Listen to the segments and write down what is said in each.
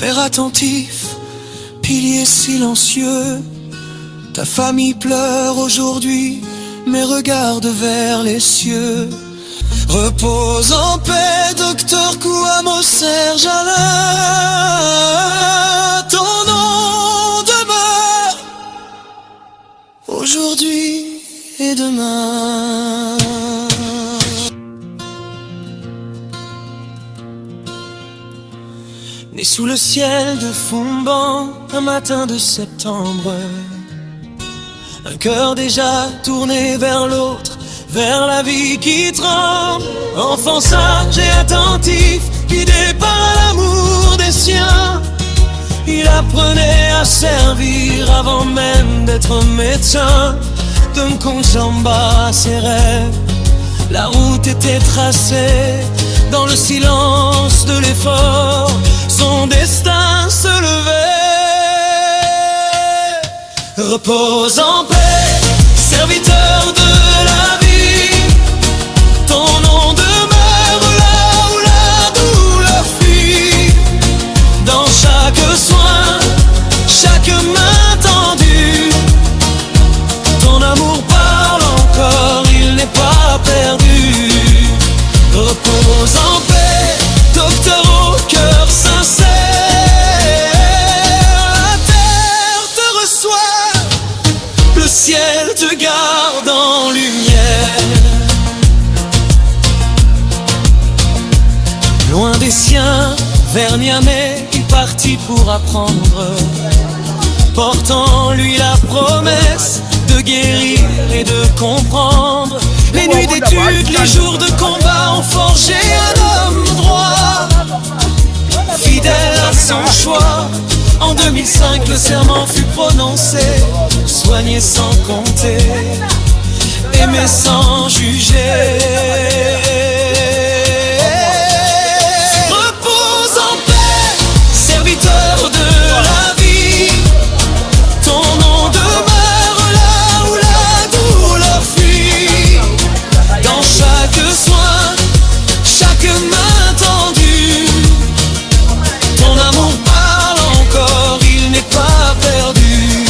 Père attentif, pilier silencieux, ta famille pleure aujourd'hui, mais regarde vers les cieux. Repose en paix, docteur Kouamo Serge Alain. Ton nom demeure aujourd'hui et demain. Né sous le ciel de Foumban, un matin de septembre, un cœur déjà tourné vers l'autre, vers la vie qui tremble. Enfant sage et attentif, guidé par l'amour des siens, il apprenait à servir avant même d'être médecin. De Nkongsamba à ses rêves, la route était tracée dans le silence de l'effort. Son destin se levait. Repose en paix, serviteur de la vie. Ton nom demeure là où la douleur fuit. Dans chaque soin, chaque main tendue, ton amour parle encore, il n'est pas perdu. Repose en paix, docteur au cœur sincère. La terre te reçoit, le ciel te garde en lumière. Loin des siens, vers Niamey, il partit pour apprendre, portant en lui la promesse de guérir et de comprendre. Les nuits d'études, les jours de combat ont forgé un homme droit, fidèle à son choix. En 2005, le serment fut prononcé, soigner sans compter, aimer sans juger. Repose en paix, serviteur de la vie. Ton nom demeure là où la douleur fuit. Dans chaque soin, chaque main tendue, ton amour parle encore, il n'est pas perdu.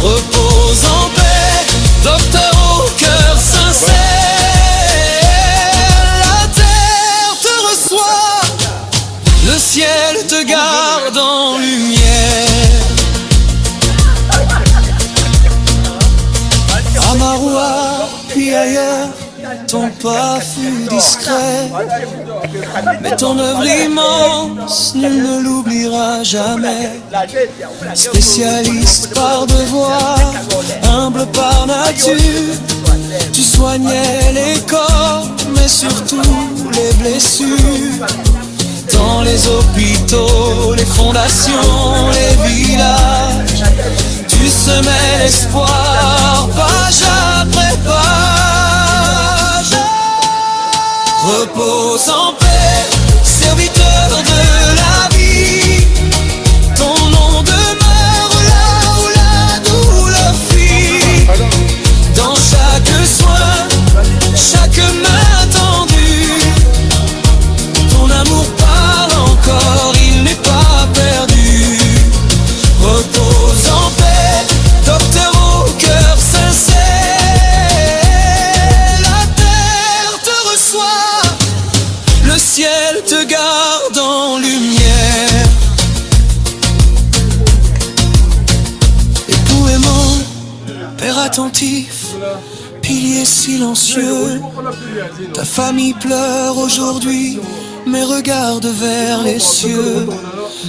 Repose en paix, docteur au cœur sincère. La terre te reçoit, le ciel te garde en lumière. À Maroua, puis ailleurs, ton pas fut discret, mais ton œuvre immense, nul ne l'oubliera jamais. Spécialiste par devoir, humble par nature, tu soignais les corps, mais surtout les blessures. Dans les hôpitaux, les fondations, les villages, tu semais l'espoir, page après page. Repose en paix, serviteur de la vie. Ton nom demeure là où la douleur fuit. Dans chaque soin, chaque main tendue, ton amour parle encore, il n'est pas perdu. Repose en paix, docteur au cœur sincère. La terre te reçoit, le ciel te garde en lumière. Époux aimant, père attentif, pilier silencieux, ta famille pleure aujourd'hui, mais regarde vers les cieux.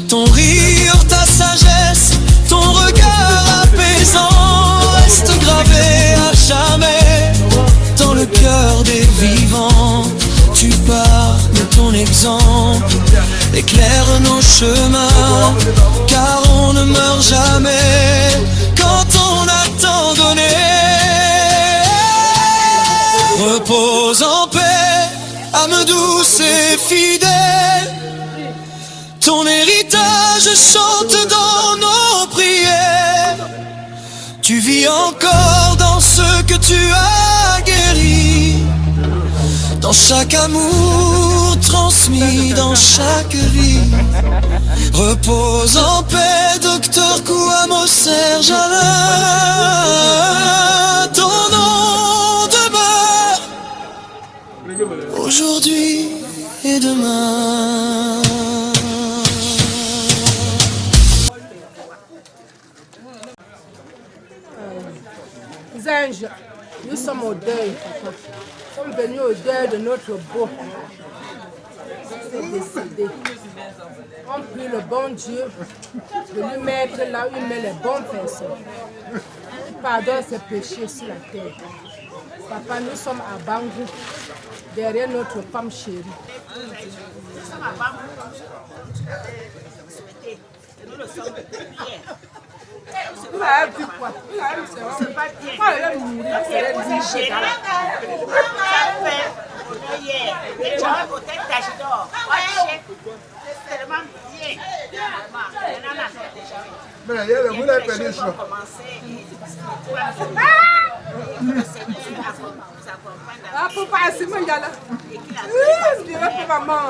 Ton rire, ta sagesse, ton regard apaisant reste gravé à jamais dans le cœur des vivants. Tu parles de ton exemple, éclaire nos chemins, car on ne meurt jamais quand on a tant donné. Repose en paix, âme douce et fidèle, ton héritage chante dans nos prières. Tu vis encore dans ce que tu as guéri, dans chaque amour transmis, dans chaque vie. Repose en paix, docteur Kouamo Serge Alain. Ton nom demeure aujourd'hui et demain. Anges, nous sommes au deuil, papa. Nous sommes venus au deuil de notre beau. C'est décédé. On prie le bon Dieu de lui mettre là où il met les bonnes personnes. Il pardonne ses péchés sur la terre. Papa, nous sommes à Bangou, derrière notre femme chérie. Nous sommes à Bangou, nous le sommes hier. Vous avez vu quoi? C'est pas bien. Moi, elle est mourir. C'est posé chez nous. Ça fait hier. Et tu as voté d'Agidor. C'est tellement bien. Maintenant, on a fait déjà. Mais il y a le monde à perdu le choix. Ah, pour passer, moi, il y a là. Je dirais pour maman.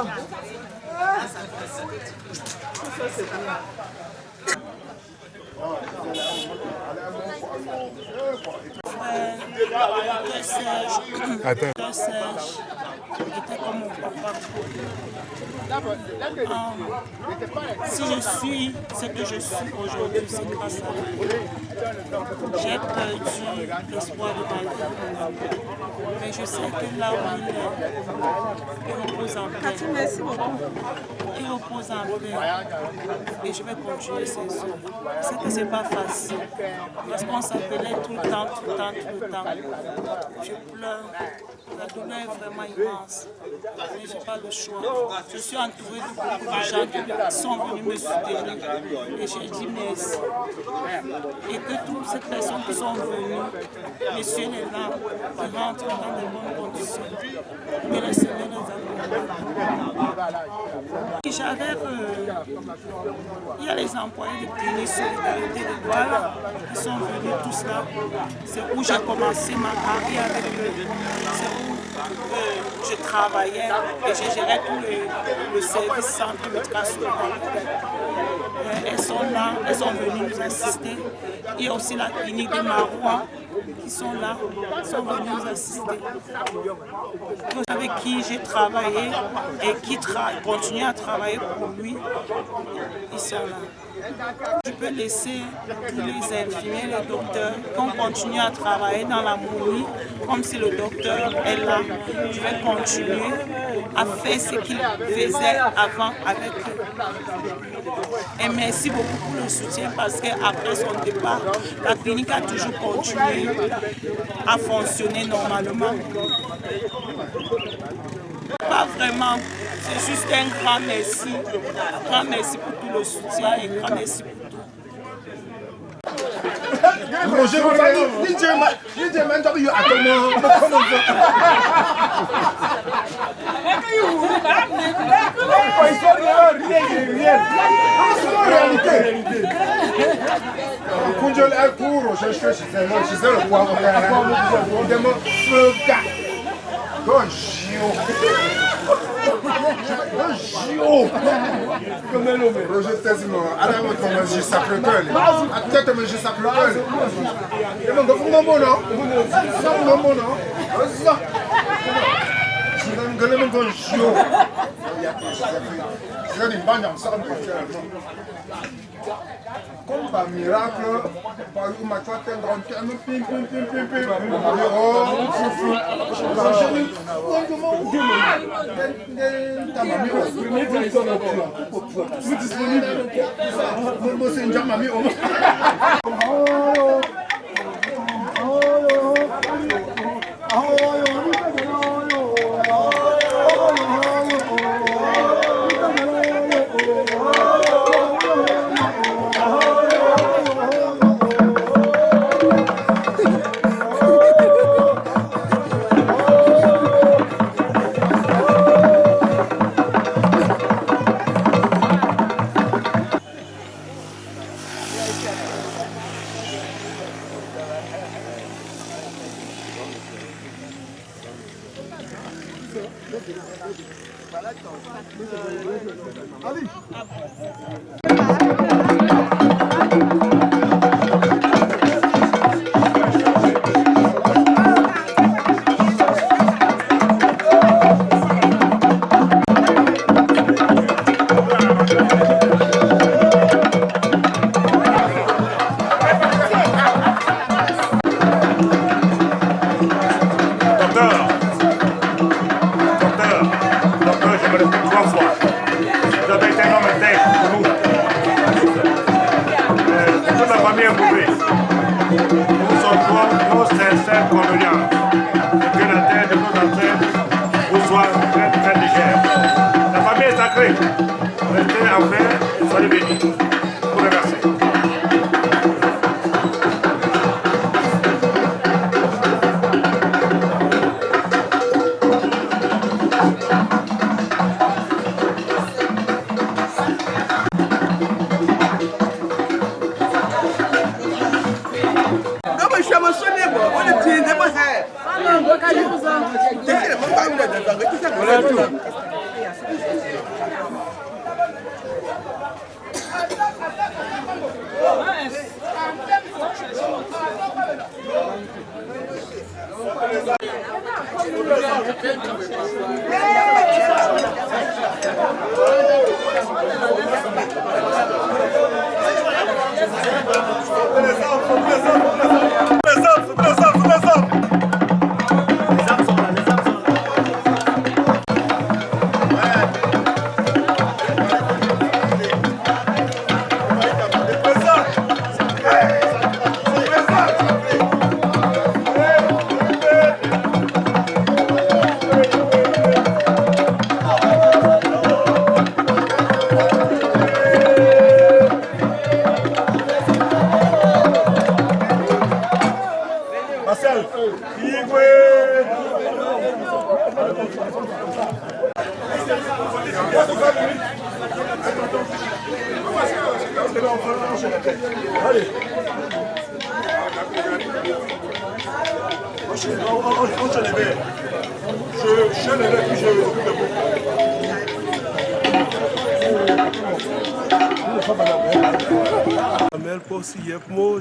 Serge était comme mon papa. Si je suis ce que je suis aujourd'hui, c'est grâce à lui. J'ai perdu l'espoir de ma vie. Mais je sais que là où il repose en paix. Il repose en paix. Et je vais continuer ces œuvres. Je sais que ce n'est pas facile. Parce qu'on s'appelait tout le temps. Je pleure. La douleur est vraiment immense. Mais je n'ai pas le choix. Je suis entourée de beaucoup de gens qui sont venus me soutenir. Et j'ai dit merci. Et que toutes ces personnes qui sont venues, messieurs les dames, qui rentrent dans de bonnes conditions. Que le Seigneur les accompagne. Il y a les employés de clinique Solidarité de Douala qui sont venus tous là. C'est où j'ai commencé ma carrière avec eux. C'est où je travaillais et je gérais tout le service centre médical solidarité. Elles sont là, elles sont venues nous assister. Il y a aussi la clinique de Maroua qui sont là, sont venus nous assister. Avec qui j'ai travaillé et qui continue à travailler pour lui, ils sont là. Je peux laisser tous les infirmiers, les docteurs, qu'on continue à travailler dans la mounie, comme si le docteur est là. Je vais continuer à faire ce qu'il faisait avant avec eux. Et merci beaucoup pour le soutien parce qu'après son départ, la clinique a toujours continué à fonctionner normalement. Pas vraiment, c'est juste un grand merci. Grand merci pour tout le soutien et grand merci pour tout. Comme par miracle, par où ma toi t'es rentré, pim.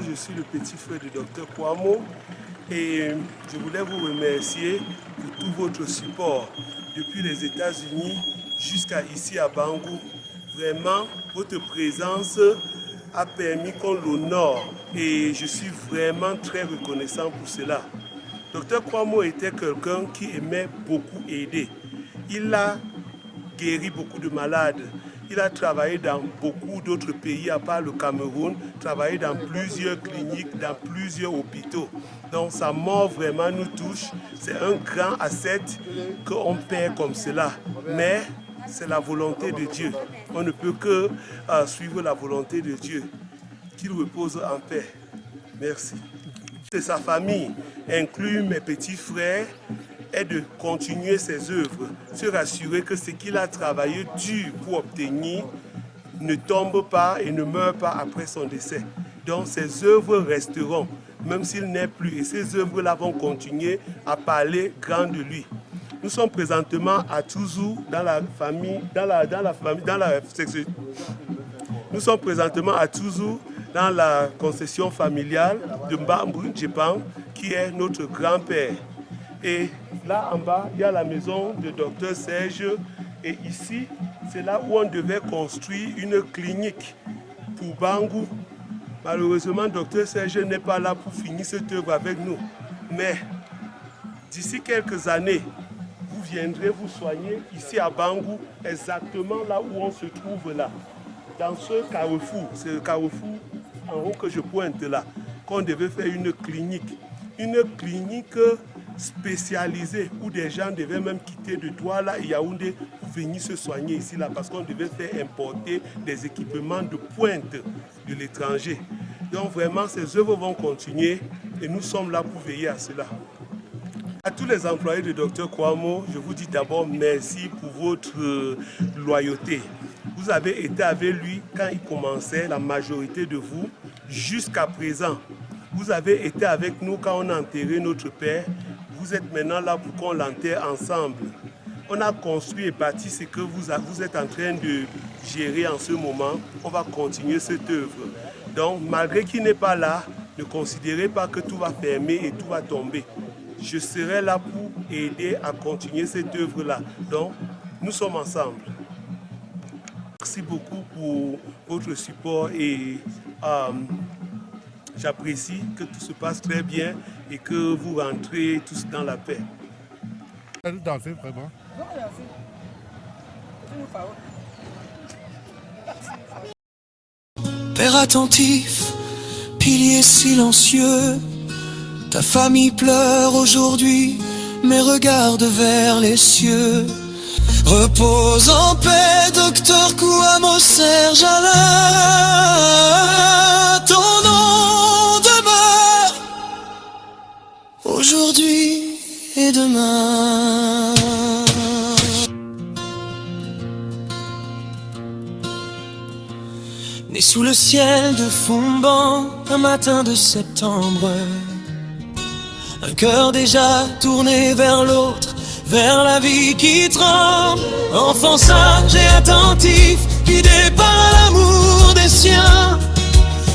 Je suis le petit frère du docteur Kouamo et je voulais vous remercier pour tout votre support depuis les États-Unis jusqu'à ici à Bangou. Vraiment, votre présence a permis qu'on l'honore et je suis vraiment très reconnaissant pour cela. Docteur Kouamo était quelqu'un qui aimait beaucoup aider. Il a guéri beaucoup de malades. Il a travaillé dans beaucoup d'autres pays à part le Cameroun, travaillé dans plusieurs cliniques, dans plusieurs hôpitaux. Donc sa mort vraiment nous touche. C'est un grand asset qu'on perd comme cela. Mais c'est la volonté de Dieu. On ne peut que suivre la volonté de Dieu. Qu'il repose en paix. Merci. C'est sa famille, inclut mes petits frères, est de continuer ses œuvres, se rassurer que ce qu'il a travaillé dur pour obtenir ne tombe pas et ne meurt pas après son décès. Donc ses œuvres resteront, même s'il n'est plus. Et ces œuvres-là vont continuer à parler grand de lui. Nous sommes présentement à Touzou, Nous sommes présentement à Touzou, dans la concession familiale de Mbambu Djepan, qui est notre grand-père. Et là en bas, il y a la maison de Dr Serge. Et ici, c'est là où on devait construire une clinique pour Bangou. Malheureusement, Dr Serge n'est pas là pour finir cette œuvre avec nous. Mais d'ici quelques années, vous viendrez vous soigner ici à Bangou, exactement là où on se trouve là. Dans ce carrefour, c'est le carrefour en haut que je pointe là, qu'on devait faire une clinique spécialisée où des gens devaient même quitter de Douala et Yaoundé pour venir se soigner ici là parce qu'on devait faire importer des équipements de pointe de l'étranger. Donc vraiment ces œuvres vont continuer et nous sommes là pour veiller à cela. À tous les employés de Dr Kouamo, je vous dis d'abord merci pour votre loyauté. Vous avez été avec lui quand il commençait, la majorité de vous, jusqu'à présent. Vous avez été avec nous quand on a enterré notre père. Vous êtes maintenant là pour qu'on l'enterre ensemble. On a construit et bâti ce que vous êtes en train gérer en ce moment, on va continuer cette œuvre. Donc, malgré qu'il n'est pas là, ne considérez pas que tout va fermer et tout va tomber. Je serai là pour aider à continuer cette œuvre-là. Donc, nous sommes ensemble. Merci beaucoup pour votre support et j'apprécie que tout se passe très bien et que vous rentrez tous dans la paix. Danser vraiment. Père attentif, pilier silencieux, ta famille pleure aujourd'hui, mais regarde vers les cieux. Repose en paix, docteur Kouamo Serge Alain. Ton nom demeure aujourd'hui et demain. Né sous le ciel de Fumban, un matin de septembre, un cœur déjà tourné vers l'autre, vers la vie qui tremble. Enfant sage et attentif, guidé par l'amour des siens,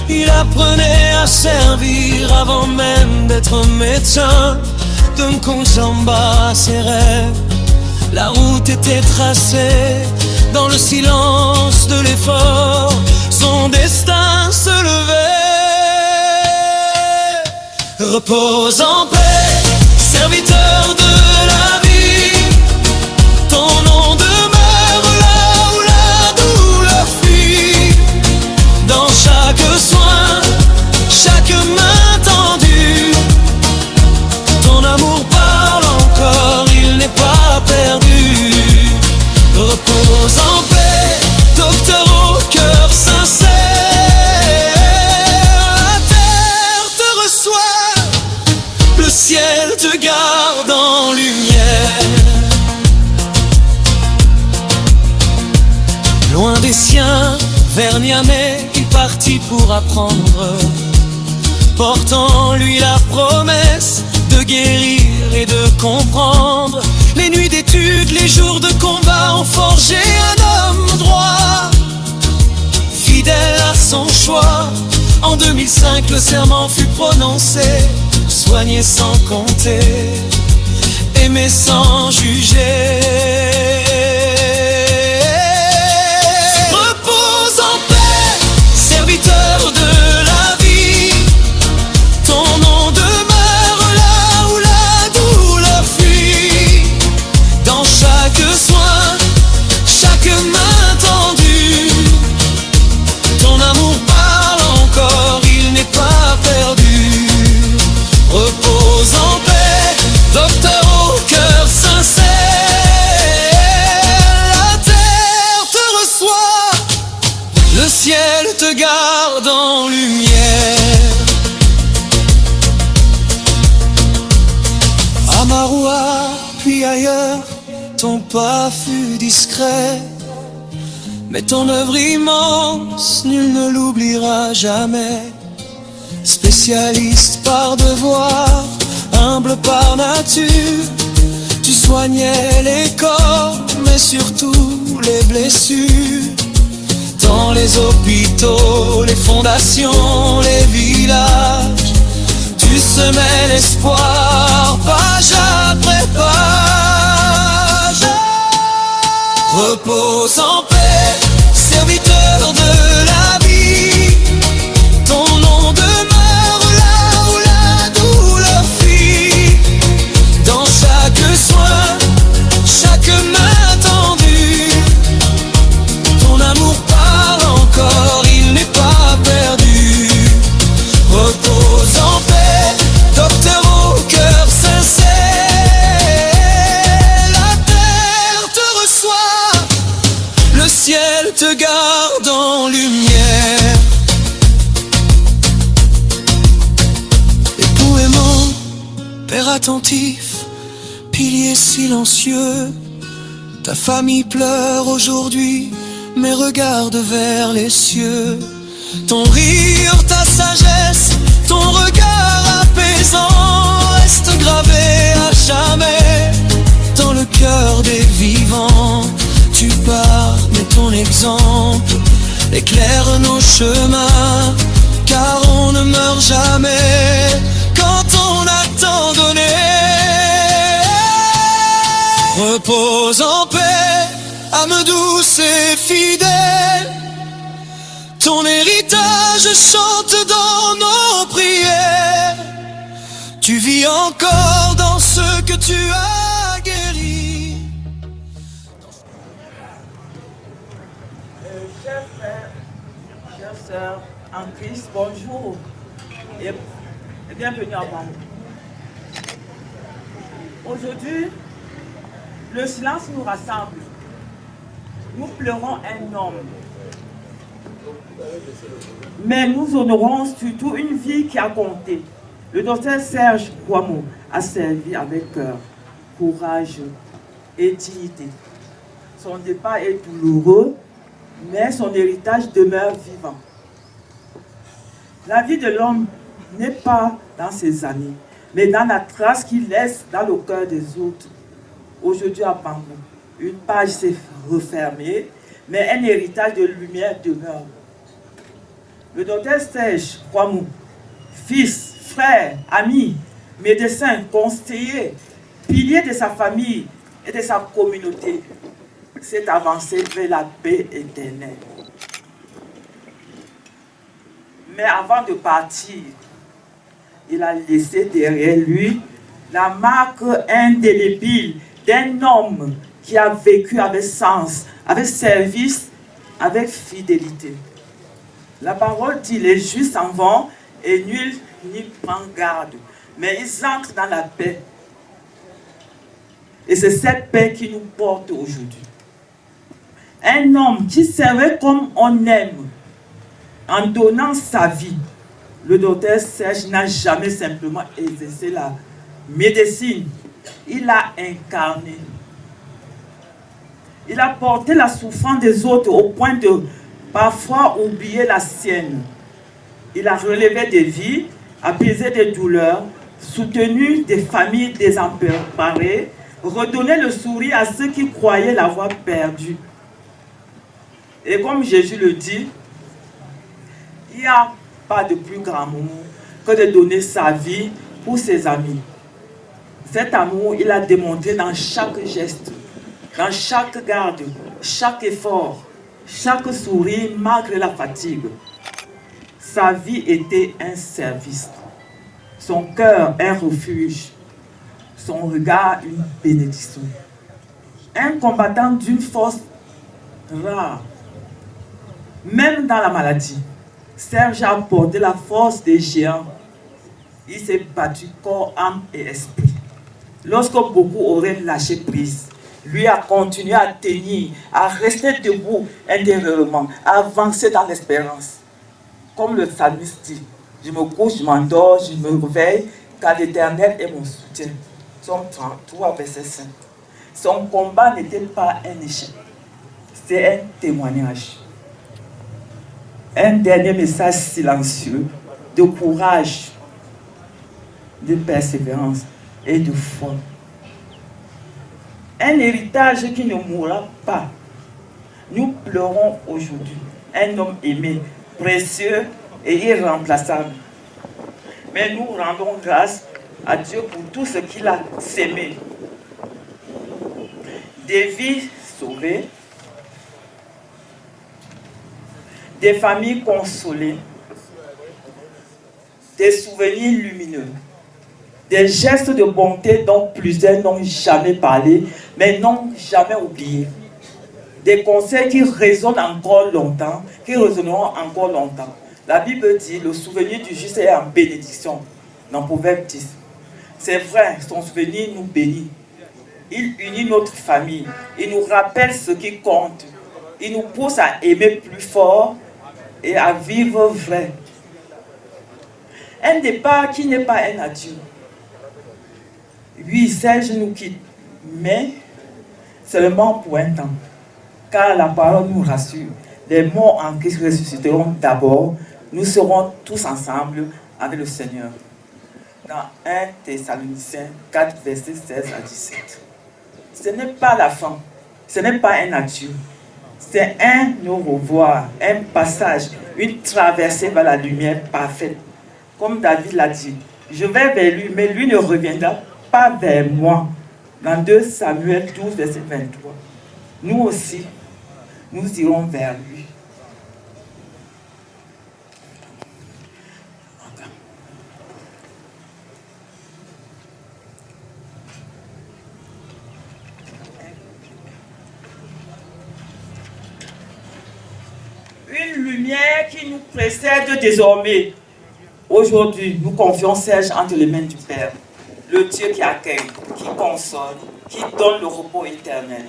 il apprenait à servir avant même d'être médecin. D'un Konjamba à ses rêves, la route était tracée. Dans le silence de l'effort, son destin se levait. Repose en paix, serviteur de la vie. Ton nom demeure là où la douleur fuit. Dans chaque soin, chaque main tendue, ton amour parle encore, il n'est pas perdu. Repose en paix, docteur au cœur sincère. La terre te reçoit, le ciel te garde en lumière. Loin des siens, vers Niamey, il partit pour apprendre, portant en lui la promesse de guérir et de comprendre. Les nuits d'études, les jours de combat ont forgé un homme droit, fidèle à son choix. En 2005, le serment fut prononcé, soigner sans compter, aimer sans juger. Repose en paix, serviteur de la vie. Ton nom demeure là où la douleur fuit. Dans chaque soin, chaque main tendue, ton amour parle encore, il n'est pas perdu. Repose en paix, docteur au cœur sincère. La terre te reçoit, le ciel te garde en lumière. À Maroua, puis ailleurs, ton pas fut discret, mais ton œuvre immense, nul ne l'oubliera jamais. Spécialiste par devoir, humble par nature, tu soignais les corps, mais surtout les blessures. Dans les hôpitaux, les fondations, les villages, tu semais l'espoir, page après page. Repose en paix, serviteur de la vie. Ton nom demeure là où la douleur fuit. Dans chaque soin, chaque main tendue, ton amour parle encore, il n'est pas perdu. Repose en paix, docteur au cœur sincère. La terre te reçoit, le ciel te garde en lumière. Époux aimant, père attentif, pilier silencieux, ta famille pleure aujourd'hui, mais regarde vers les cieux. Ton rire, ta sagesse, ton regard apaisant reste gravé à jamais dans le cœur des vivants. Tu pars, mais ton exemple éclaire nos chemins, car on ne meurt jamais quand on a tant donné. Repose en paix, âme douce et fidèle, ton héritage chante dans nos prières. Tu vis encore dans ce que tu as guéri. Chers frères, chères sœurs en Christ, bonjour et bienvenue à Bambou. Aujourd'hui, le silence nous rassemble. Nous pleurons un homme. Mais nous honorons surtout une vie qui a compté. Le docteur Serge Kouamouo a servi avec cœur, courage et dignité. Son départ est douloureux, mais son héritage demeure vivant. La vie de l'homme n'est pas dans ses années, mais dans la trace qu'il laisse dans le cœur des autres. Aujourd'hui à Bambou, une page s'est refermée, mais un héritage de lumière demeure. Le docteur Serge Kouamouo, fils, frère, ami, médecin, conseiller, pilier de sa famille et de sa communauté, s'est avancé vers la paix éternelle. Mais avant de partir, il a laissé derrière lui la marque indélébile d'un homme qui a vécu avec sens, avec service, avec fidélité. La parole dit: les justes s'en vont et nul n'y prend garde, mais ils entrent dans la paix. Et c'est cette paix qui nous porte aujourd'hui. Un homme qui servait comme on aime, en donnant sa vie. Le docteur Serge n'a jamais simplement exercé la médecine, il a incarné. Il a porté la souffrance des autres au point de parfois oublier la sienne. Il a relevé des vies, apaisé des douleurs, soutenu des familles désemparées, redonné le sourire à ceux qui croyaient l'avoir perdu. Et comme Jésus le dit, il n'y a pas de plus grand amour que de donner sa vie pour ses amis. Cet amour, il a démontré dans chaque geste, dans chaque garde, chaque effort, chaque sourire malgré la fatigue. Sa vie était un service, son cœur un refuge, son regard une bénédiction. Un combattant d'une force rare, même dans la maladie. Serge a porté la force des géants. Il s'est battu corps, âme et esprit. Lorsque beaucoup auraient lâché prise, lui a continué à tenir, à rester debout intérieurement, à avancer dans l'espérance. Comme le psalmiste dit, je me couche, je m'endors, je me réveille, car l'Éternel est mon soutien. Psaume 33, verset 5. Son combat n'était pas un échec, c'est un témoignage. Un dernier message silencieux de courage, de persévérance et de foi. Un héritage qui ne mourra pas. Nous pleurons aujourd'hui un homme aimé, précieux et irremplaçable. Mais nous rendons grâce à Dieu pour tout ce qu'il a sémé. Des vies sauvées, des familles consolées, des souvenirs lumineux, des gestes de bonté dont plusieurs n'ont jamais parlé, mais n'ont jamais oublié. Des conseils qui résonnent encore longtemps, qui résonneront encore longtemps. La Bible dit, le souvenir du juste est en bénédiction, dans Proverbe 10. C'est vrai, son souvenir nous bénit. Il unit notre famille, il nous rappelle ce qui compte. Il nous pousse à aimer plus fort et à vivre vrai. Un départ qui n'est pas un adieu. Oui, Serge nous quitte, mais seulement pour un temps. Car la parole nous rassure. Les morts en Christ ressusciteront d'abord. Nous serons tous ensemble avec le Seigneur. Dans 1 Thessaloniciens 4, versets 16 à 17. Ce n'est pas la fin. Ce n'est pas un adieu. C'est un au revoir, un passage, une traversée vers la lumière parfaite. Comme David l'a dit, je vais vers lui, mais lui ne reviendra pas vers moi. Dans 2 Samuel 12, verset 23. Nous aussi, nous irons vers lui. Une lumière qui nous précède désormais. Aujourd'hui, nous confions Serge entre les mains du Père, le Dieu qui accueille, qui console, qui donne le repos éternel.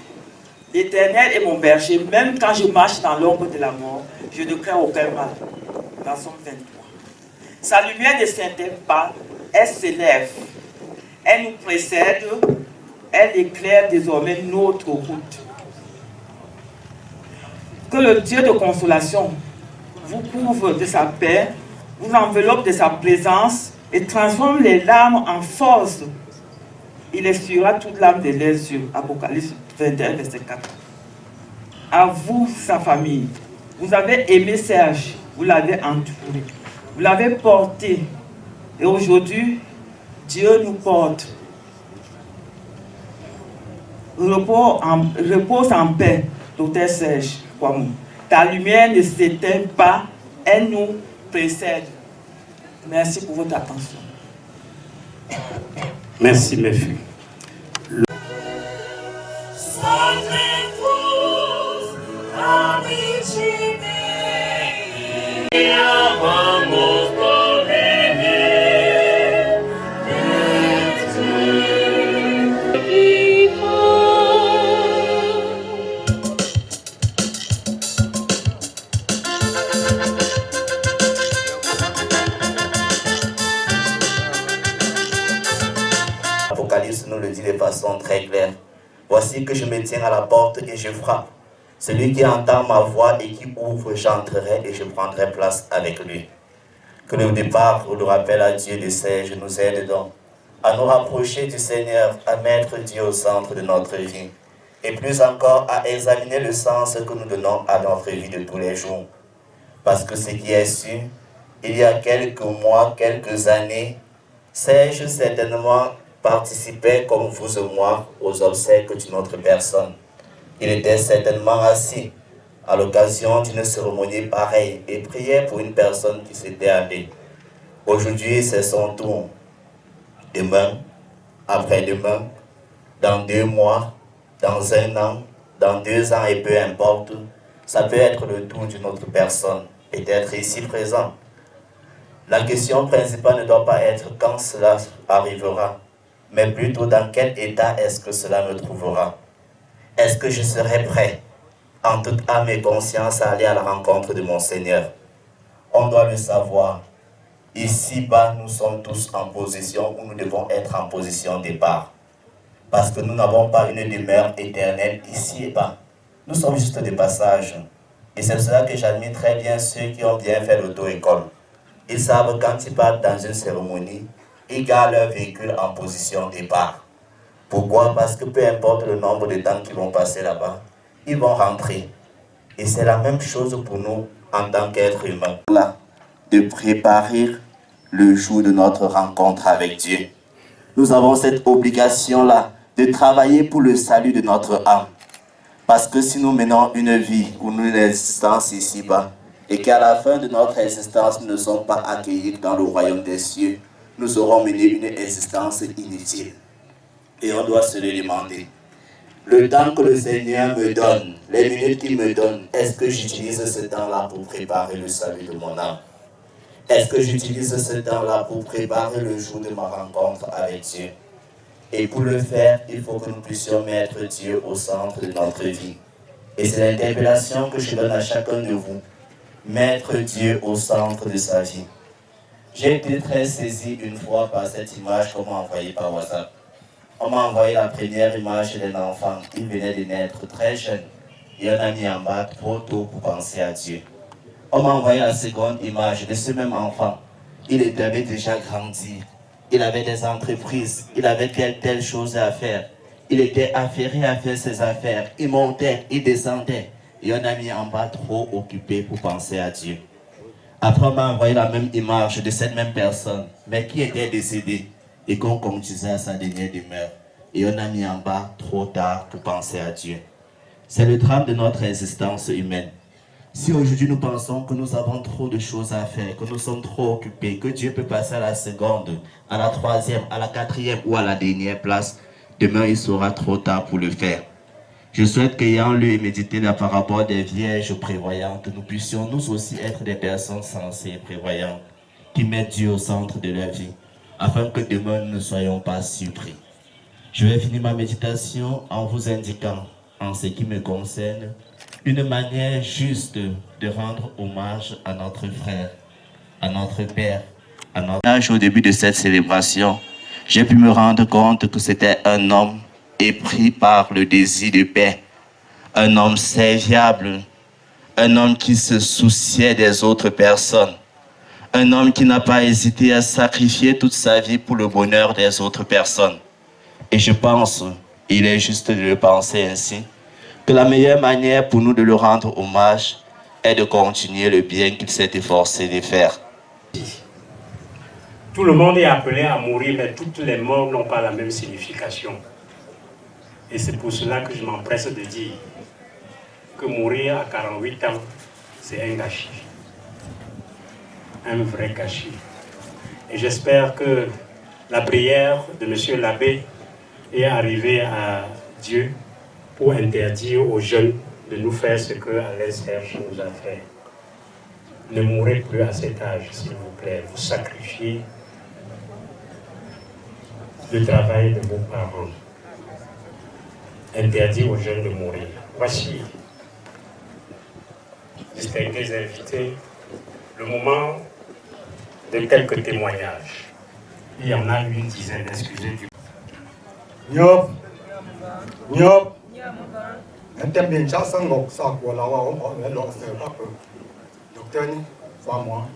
L'Éternel est mon berger, même quand je marche dans l'ombre de la mort, je ne crains aucun mal. Dans Psaume 23. Sa lumière ne s'éteint pas, elle s'élève. Elle nous précède, elle éclaire désormais notre route. Que le Dieu de consolation vous couvre de sa paix, vous enveloppe de sa présence et transforme les larmes en force. Il essuiera toute larme de leurs yeux. Apocalypse 21, verset 4. À vous, sa famille, vous avez aimé Serge, vous l'avez entouré, vous l'avez porté. Et aujourd'hui, Dieu nous porte. Repose en paix, docteur Serge Kouamouo. Ta lumière ne s'éteint pas, elle nous précède. Merci pour votre attention. Merci, mes filles. L'Apocalypse nous le dit de façon très claire. Voici que je me tiens à la porte et je frappe. Celui qui entend ma voix et qui ouvre, j'entrerai et je prendrai place avec lui. Que le départ ou le rappel à Dieu de Serge nous aide donc à nous rapprocher du Seigneur, à mettre Dieu au centre de notre vie et plus encore à examiner le sens que nous donnons à notre vie de tous les jours. Parce que ce qui est sûr, il y a quelques mois, quelques années, Serge certainement participait comme vous et moi aux obsèques d'une autre personne. Il était certainement assis à l'occasion d'une cérémonie pareille et priait pour une personne qui s'était allée. Aujourd'hui, c'est son tour. Demain, après-demain, dans 2 mois, dans 1 an, dans 2 ans et peu importe, ça peut être le tour d'une autre personne et d'être ici présent. La question principale ne doit pas être quand cela arrivera, mais plutôt dans quel état est-ce que cela me trouvera. Est-ce que je serai prêt, en toute âme et conscience, à aller à la rencontre de mon Seigneur? On doit le savoir. Ici-bas, nous sommes tous en position où nous devons être en position de départ. Parce que nous n'avons pas une demeure éternelle ici-bas. Nous sommes juste de passage. Et c'est cela que j'admire très bien ceux qui ont bien fait l'auto-école. Ils savent quand ils partent dans une cérémonie, ils gardent leur véhicule en position de départ. Pourquoi? Parce que peu importe le nombre de temps qu'ils vont passer là-bas, ils vont rentrer. Et c'est la même chose pour nous en tant qu'êtres humains. Là, de préparer le jour de notre rencontre avec Dieu. Nous avons cette obligation-là de travailler pour le salut de notre âme. Parce que si nous menons une vie ou une existence ici-bas, et qu'à la fin de notre existence, nous ne sommes pas accueillis dans le royaume des cieux, nous aurons mené une existence inutile. Et on doit se le demander. Le temps que le Seigneur me donne, les minutes qu'il me donne, est-ce que j'utilise ce temps-là pour préparer le salut de mon âme? Est-ce que j'utilise ce temps-là pour préparer le jour de ma rencontre avec Dieu? Et pour le faire, il faut que nous puissions mettre Dieu au centre de notre vie. Et c'est l'interpellation que je donne à chacun de vous. Mettre Dieu au centre de sa vie. J'ai été très saisi une fois par cette image qu'on m'a envoyée par WhatsApp. On m'a envoyé la première image d'un enfant. Il venait de naître très jeune. Et on a mis en bas trop tôt pour penser à Dieu. On m'a envoyé la seconde image de ce même enfant. Il avait déjà grandi. Il avait des entreprises. Il avait telle chose à faire. Il était affairé à faire ses affaires. Il montait, il descendait. Et on a mis en bas trop occupé pour penser à Dieu. Après, on m'a envoyé la même image de cette même personne, mais qui était décédée et qu'on conduisait à sa dernière demeure. Et on a mis en bas trop tard pour penser à Dieu. C'est le drame de notre existence humaine. Si aujourd'hui nous pensons que nous avons trop de choses à faire, que nous sommes trop occupés, que Dieu peut passer à la seconde, à la troisième, à la quatrième ou à la dernière place, demain il sera trop tard pour le faire. Je souhaite qu'ayant lu et médité la parabole des vierges prévoyantes, nous puissions nous aussi être des personnes sensées et prévoyantes, qui mettent Dieu au centre de leur vie, afin que demain nous ne soyons pas surpris. Je vais finir ma méditation en vous indiquant, en ce qui me concerne, une manière juste de rendre hommage à notre frère, à notre père, à notre âge. Au début de cette célébration, j'ai pu me rendre compte que c'était un homme épris par le désir de paix, un homme serviable, un homme qui se souciait des autres personnes, un homme qui n'a pas hésité à sacrifier toute sa vie pour le bonheur des autres personnes. Et je pense, il est juste de le penser ainsi, que la meilleure manière pour nous de le rendre hommage est de continuer le bien qu'il s'est efforcé de faire. Tout le monde est appelé à mourir, mais toutes les morts n'ont pas la même signification. Et c'est pour cela que je m'empresse de dire que mourir à 48 ans, c'est un gâchis. Un vrai gâchis. Et j'espère que la prière de M. l'abbé est arrivée à Dieu pour interdire aux jeunes de nous faire ce que Alain Serge nous a fait. Ne mourrez plus à cet âge, s'il vous plaît. Vous sacrifiez le travail de vos parents. Interdit aux jeunes de mourir. Voici, distingués invités, le moment de quelques témoignages. Il y en a une dizaine, excusez du Nyop, nyop. Ntem bien cha sang ngok sa kwa la wa on le lo se pa peu. Docteur ni fa moi.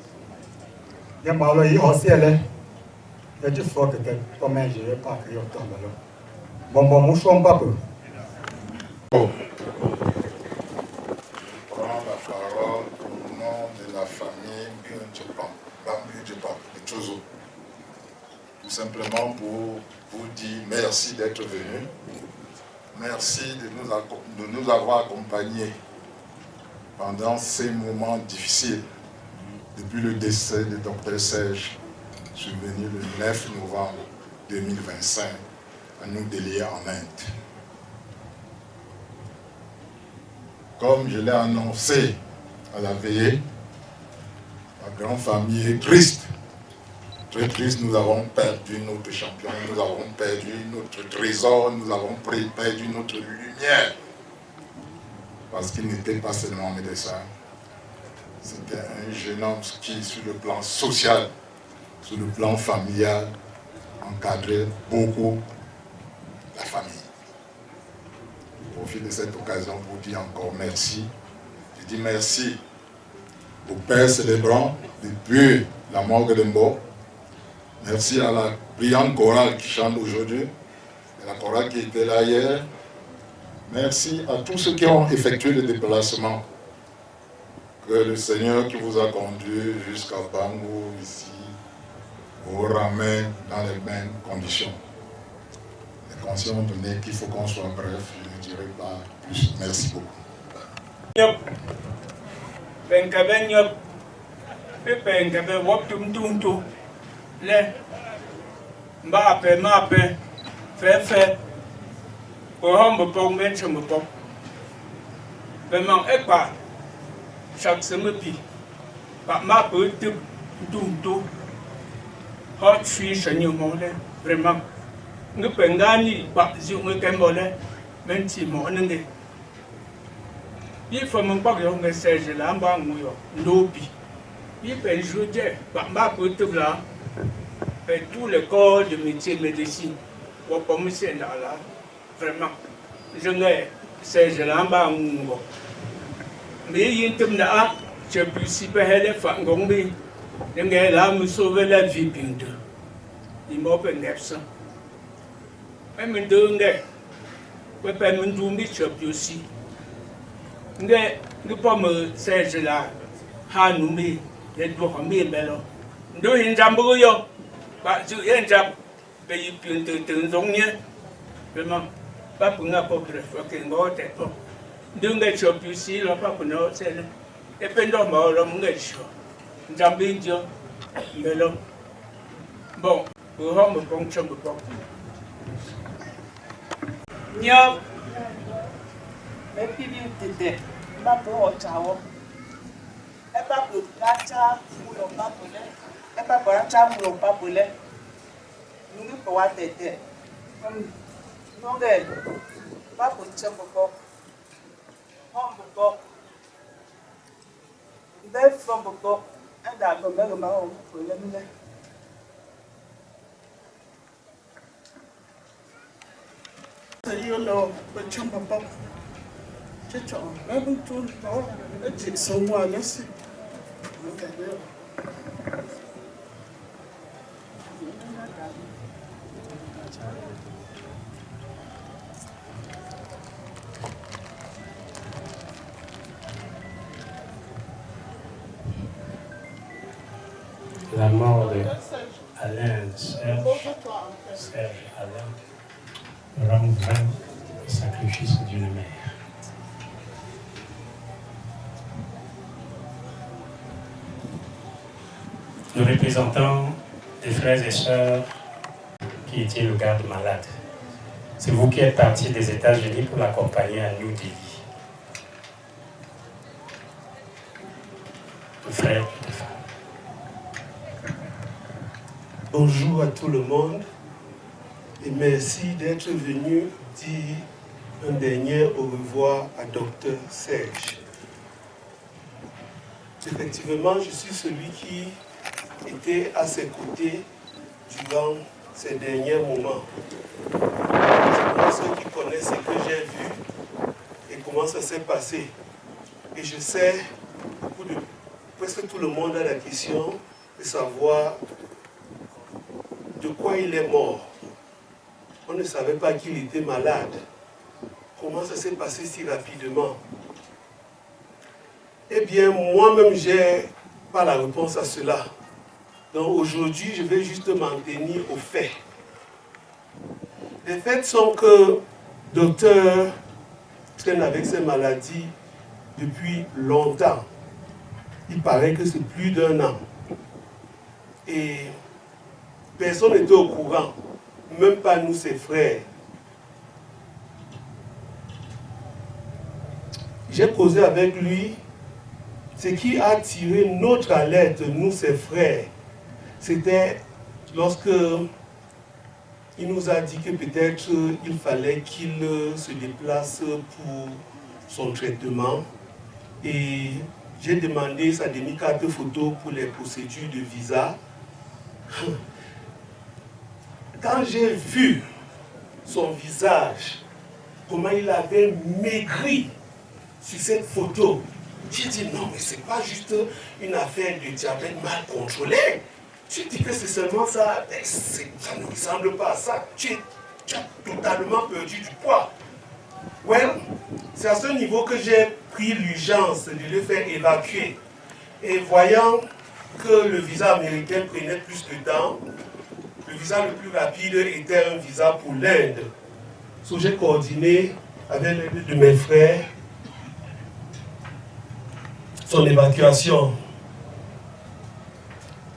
Ya ma lo yi ho se le. Ya tu faut que comme je vais pas que yo tombe là. Bon mon chon pas peu. Prends la parole au nom de la famille Bambi-Djepan de Chozo. Tout simplement pour vous dire merci d'être venu. Merci de nous avoir accompagnés pendant ces moments difficiles. Depuis le décès de Dr Serge, survenu le 9 novembre 2025 à New Delhi en Inde. Comme je l'ai annoncé à la veillée, ma grande famille est triste. Très triste, nous avons perdu notre champion, nous avons perdu notre trésor, nous avons perdu notre lumière. Parce qu'il n'était pas seulement médecin, c'était un jeune homme qui, sur le plan social, sur le plan familial, encadrait beaucoup la famille. Je profite de cette occasion pour dire encore merci. Je dis merci au Père célébrant depuis la morgue de Mbo. Merci à la brillante chorale qui chante aujourd'hui, et la chorale qui était là hier. Merci à tous ceux qui ont effectué le déplacement. Que le Seigneur qui vous a conduit jusqu'à Bangou, ici, vous ramène dans les mêmes conditions. Les conscients données qu'il faut qu'on soit bref, je ne dirai pas plus. Merci beaucoup. Le Mbappé, fait, au homme pour mettre me pop. Vraiment, et pas chaque semaine, pas ma petite tout, hot fish and you mole, vraiment. Nous pengani, pas si on me camole, même si mon année. Il faut mon pas que message là, l'obi. Il peut jouer, pas ma petite là. Et tous les corps de métier de médecine, pour pas me là, vraiment. Je n'ai Serge Lamba Mungo. Mais il y a je peux si pas les femmes gombe. Je n'ai là me sauver la vie binde. Il m'a fait neuf. Même deux nez. Ouais, pas me doumer, je peux aussi. Nous pommes Serge là, Hanoumi, les deux familles bello. Nous y jambouillons, pas du jab, pays plus de zongien. Vraiment, pas pour nous pour le fucking water. Nous get your pussy, le papa no, c'est le. Et puis nous m'en allons get chaud. Jambinjo, bello. Bon, pour homme, bon chambre. Nyom. Mais puis il était. Pas pour au chao. Et pas pour racha, moulon pas pour les. Et pas pour racha, moulon pas pour les. Nous ne pouvons pas t'aider. Non, pas pour te faire. Belle femme beaucoup. Un d'accord, mais le marron pour les mille. You know, but jump up. Just on. I'm going to go. It's someone else. La mort de Alain, Serge Alain, rend vrai le sacrifice d'une mère. Nous représentons des frères et sœurs qui étaient le garde malade. C'est vous qui êtes partis des États-Unis pour l'accompagner à New Delhi. De frères et de femmes. Bonjour à tout le monde et merci d'être venu dire un dernier au revoir à Dr Serge. Effectivement, je suis celui qui était à ses côtés durant ces derniers moments. Pour ceux qui connaissent ce que j'ai vu et comment ça s'est passé. Et je sais, presque tout le monde a la question de savoir de quoi il est mort. On ne savait pas qu'il était malade. Comment ça s'est passé si rapidement? Eh bien, moi-même, je n'ai pas la réponse à cela. Donc aujourd'hui, je vais juste m'en tenir aux faits. Les faits sont que le docteur traîne avec ces maladies depuis longtemps. Il paraît que c'est plus d'1 an. Et personne n'était au courant, même pas nous, ses frères. J'ai causé avec lui. Ce qui a attiré notre alerte, nous, ses frères, c'était lorsque il nous a dit que peut-être il fallait qu'il se déplace pour son traitement. Et j'ai demandé sa demi-carte photo pour les procédures de visa. Quand j'ai vu son visage, comment il avait maigri sur cette photo, j'ai dit non, mais c'est pas juste une affaire de diabète mal contrôlé. Tu dis que c'est seulement ça, mais ça ne ressemble pas à ça. Tu as totalement perdu du poids. Well, c'est à ce niveau que j'ai pris l'urgence de le faire évacuer. Et voyant que le visa américain prenait plus de temps, le visa le plus rapide était un visa pour l'Inde. Donc j'ai coordonné avec l'aide de mes frères son évacuation.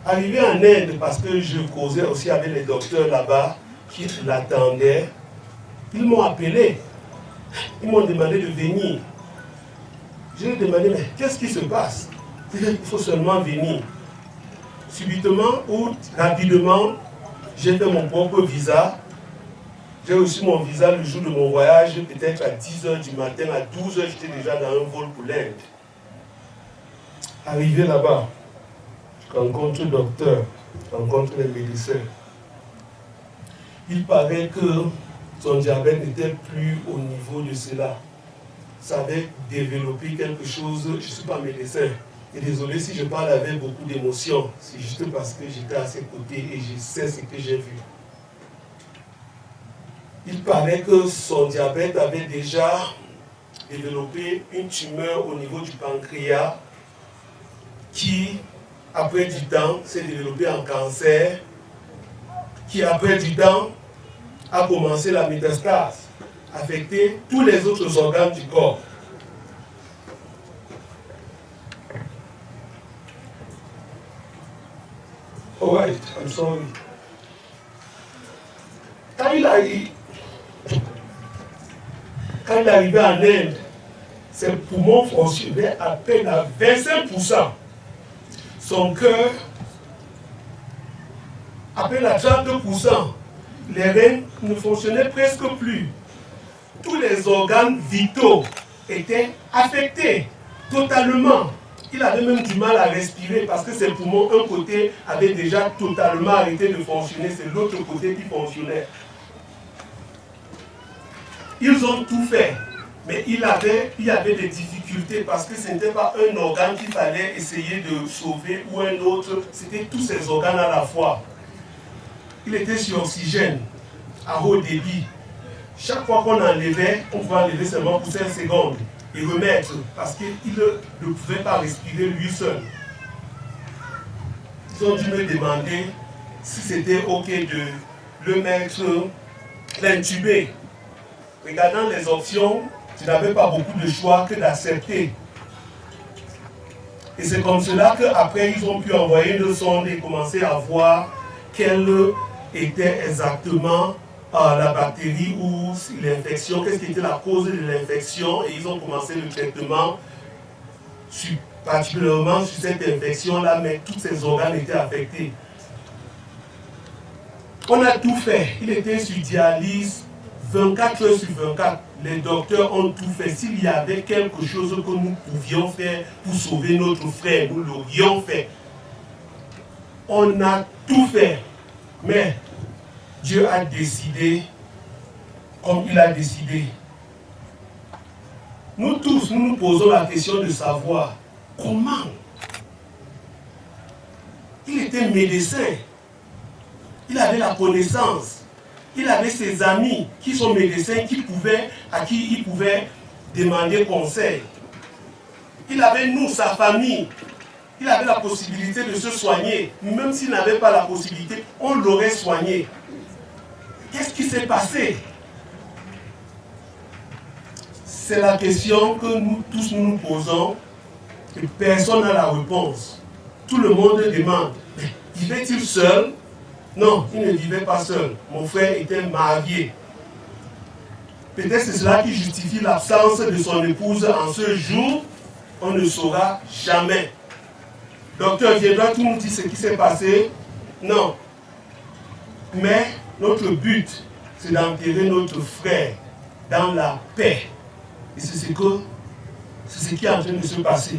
Arrivé en Inde, parce que je causais aussi avec les docteurs là-bas qui l'attendaient, ils m'ont appelé. Ils m'ont demandé de venir. Je leur ai demandé, mais qu'est-ce qui se passe? Il faut seulement venir. Subitement ou rapidement, j'ai fait mon propre visa. J'ai reçu mon visa le jour de mon voyage, peut-être à 10h du matin, à 12h, j'étais déjà dans un vol pour l'Inde. Arrivé là-bas, je rencontre le docteur, je rencontre les médecins. Il paraît que son diabète n'était plus au niveau de cela. Ça avait développé quelque chose, je ne suis pas médecin. Et désolé si je parle avec beaucoup d'émotion, c'est juste parce que j'étais à ses côtés et je sais ce que j'ai vu. Il paraît que son diabète avait déjà développé une tumeur au niveau du pancréas qui, après du temps, s'est développée en cancer, qui, après du temps, a commencé la métastase, affecter tous les autres organes du corps. All right, I'm sorry. Quand il est arrivé en Inde, ses poumons fonctionnaient à peine à 25%. Son cœur, à peine à 32%. Les reins ne fonctionnaient presque plus. Tous les organes vitaux étaient affectés totalement. Il avait même du mal à respirer parce que ses poumons, un côté, avait déjà totalement arrêté de fonctionner, c'est l'autre côté qui fonctionnait. Ils ont tout fait, mais il y avait des difficultés parce que ce n'était pas un organe qu'il fallait essayer de sauver ou un autre, c'était tous ces organes à la fois. Il était sur oxygène, à haut débit. Chaque fois qu'on enlevait, on pouvait enlever seulement pour 5 secondes et remettre parce qu'il ne pouvait pas respirer lui seul. Ils ont dû me demander si c'était OK de le mettre, l'intuber. Regardant les options, je n'avais pas beaucoup de choix que d'accepter. Et c'est comme cela qu'après, ils ont pu envoyer une sonde et commencer à voir quelle était exactement la bactérie ou l'infection, qu'est-ce qui était la cause de l'infection, et ils ont commencé le traitement particulièrement sur cette infection-là, mais tous ces organes étaient affectés. On a tout fait. Il était sur dialyse 24 heures sur 24. Les docteurs ont tout fait. S'il y avait quelque chose que nous pouvions faire pour sauver notre frère, nous l'aurions fait. On a tout fait. Mais Dieu a décidé comme il a décidé. Nous tous, nous nous posons la question de savoir comment. Il était médecin. Il avait la connaissance. Il avait ses amis qui sont médecins à qui il pouvait demander conseil. Il avait nous, sa famille. Il avait la possibilité de se soigner. Même s'il n'avait pas la possibilité, on l'aurait soigné. Qu'est-ce qui s'est passé? C'est la question que nous tous nous posons et personne n'a la réponse. Tout le monde demande, vivait-il seul? Non, il ne vivait pas seul. Mon frère était marié. Peut-être c'est cela qui justifie l'absence de son épouse en ce jour. On ne saura jamais. Docteur viendra tout nous dire ce qui s'est passé. Non. Mais notre but, c'est d'enterrer notre frère dans la paix. Et c'est ce qui est en train de se passer.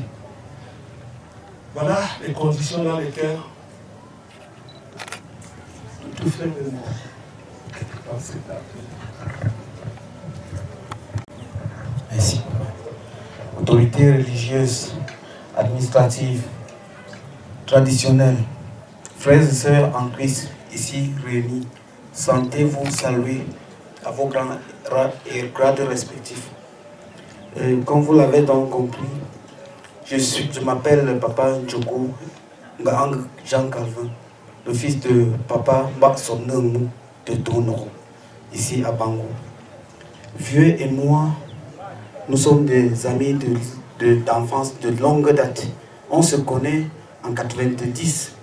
Voilà les conditions dans lesquelles tout frère est mort. Merci. Autorités religieuses, administratives, traditionnelles, frères et sœurs en Christ ici réunis, sentez-vous saluer à vos grands et grades respectifs. Comme vous l'avez donc compris, je m'appelle Papa Ndjogo Ngahang Jean Calvin, le fils de Papa Mbak-Somnemu de Tonoro, ici à Bango. Vieux et moi, nous sommes des amis d'enfance de longue date. On se connaît en 90,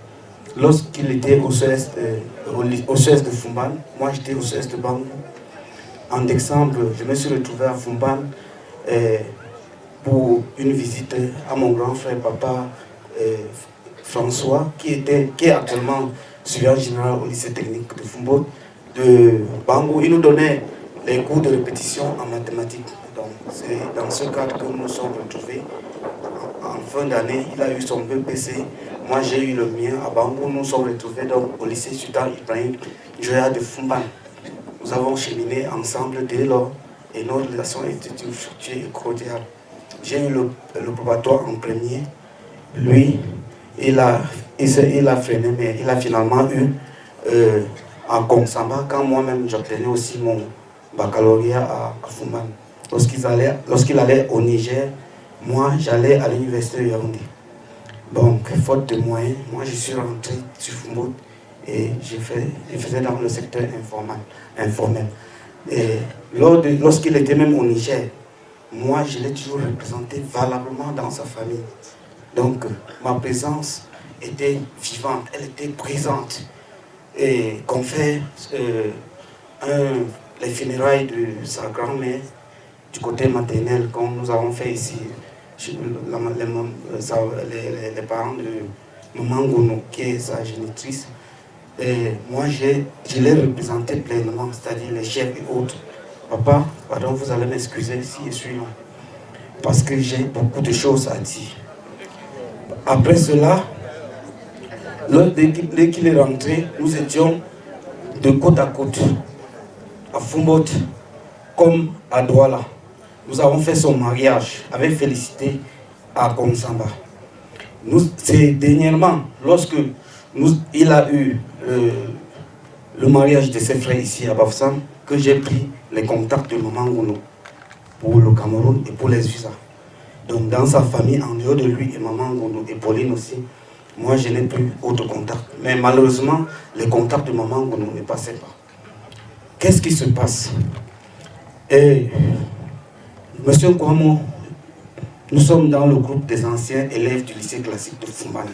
lorsqu'il était au CES de Fumban. Moi, j'étais au CES de Bango. En décembre, je me suis retrouvé à Fumban pour une visite à mon grand frère, Papa François, qui est actuellement surveillant général au lycée technique de Fumbo, de Bango. Il nous donnait les cours de répétition en mathématiques. Donc, c'est dans ce cadre que nous nous sommes retrouvés. En fin d'année, il a eu son BPC. Moi, j'ai eu le mien à Bango. Nous nous sommes retrouvés donc, au lycée Sultan Ibrahim Joya de Fumban. Nous avons cheminé ensemble dès lors et nos relations étaient fructueuses et cordiales. J'ai eu le probatoire en premier. Lui, il a freiné, mais il a finalement eu en Kongsamba, quand moi-même j'obtenais aussi mon baccalauréat à Fumban. lorsqu'il allait au Niger, moi j'allais à l'université de Yaoundé. Donc, faute de moyens, moi je suis rentré sur Fumbout et je faisais dans le secteur informel. Et lorsqu'il était même au Niger, moi je l'ai toujours représenté valablement dans sa famille. Donc, ma présence était vivante, elle était présente. Et qu'on fait les funérailles de sa grand-mère du côté maternel, comme nous avons fait ici, les parents de Maman Gounou, qui est sa génitrice. Et moi, je l'ai représenté pleinement, c'est-à-dire les chefs et autres. Papa, pardon, vous allez m'excuser si je suis long, parce que j'ai beaucoup de choses à dire. Après cela, dès qu'il est rentré, nous étions de côte à côte, à Fumbout comme à Douala. Nous avons fait son mariage avec Félicité à Konsamba. C'est dernièrement, lorsque il a eu le mariage de ses frères ici à Bafoussam, que j'ai pris les contacts de Maman Gounou pour le Cameroun et pour les visas. Donc dans sa famille, en dehors de lui et Maman Gounou et Pauline aussi, moi je n'ai plus autre contact. Mais malheureusement, les contacts de Maman Gounou ne passaient pas. Qu'est-ce qui se passe? Et Monsieur Kouamo, nous sommes dans le groupe des anciens élèves du lycée classique de Fumbane.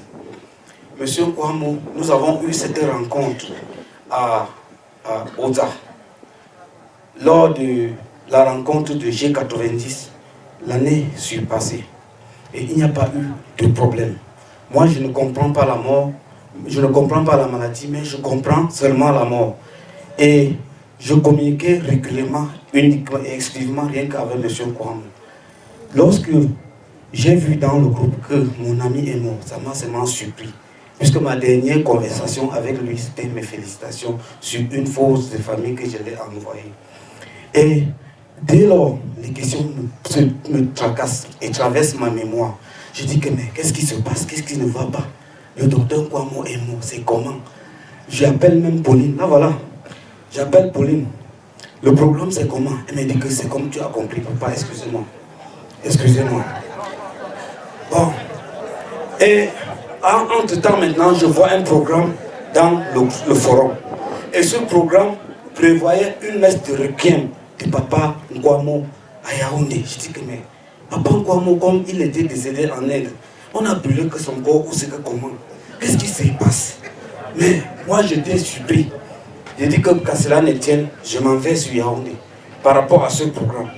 Monsieur Kouamo, nous avons eu cette rencontre à Oza, lors de la rencontre de G90 l'année surpassée. Et il n'y a pas eu de problème. Moi, je ne comprends pas la mort, je ne comprends pas la maladie, mais je comprends seulement la mort. Et je communiquais régulièrement, uniquement et exclusivement rien qu'avec M. Kouamo. Lorsque j'ai vu dans le groupe que mon ami est mort, ça m'a seulement surpris. Puisque ma dernière conversation avec lui, c'était mes félicitations sur une fausse de famille que je l'ai envoyée. Et dès lors, les questions me tracassent et traversent ma mémoire. Je dis que mais qu'est-ce qui se passe? Qu'est-ce qui ne va pas? Le docteur Kouamo est mort, c'est comment? J'appelle même Pauline, là voilà. J'appelle Pauline. Le problème c'est comment? Elle me dit que c'est comme tu as compris, papa, excusez-moi. Excusez-moi. Bon. Et entre-temps maintenant, je vois un programme dans le forum. Et ce programme prévoyait une messe de requiem de papa Kouamo à Yaoundé. Je dis que mais papa Kouamo, comme il était décédé en Inde, on a brûlé que son corps ou c'est que comment? Qu'est-ce qui se passe? Mais moi j'étais surpris. J'ai dit que qu'à cela ne tienne, je m'en vais sur Yaoundé par rapport à ce programme.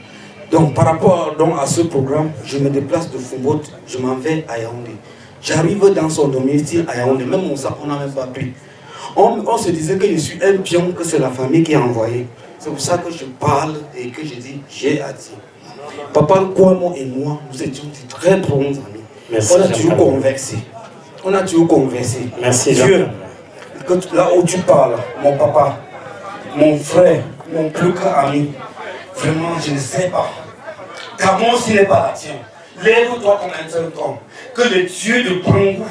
Donc par rapport à ce programme, je me déplace de Fumbout, je m'en vais à Yaoundé. J'arrive dans son domicile à Yaoundé, même mon sac on n'a même pas pris. On se disait que je suis un pion, que c'est la famille qui a envoyé. C'est pour ça que je parle et que je dis, j'ai à dire. Papa Kouamo et moi, nous étions de très bons amis. Merci, on a toujours conversé. On a toujours conversé. Merci, Dieu, là où tu parles, mon papa, mon frère, mon plus grand ami, vraiment, je ne sais pas. Car moi aussi n'est pas la tienne. Lève-toi comme un seul homme. Que le Dieu de Bangou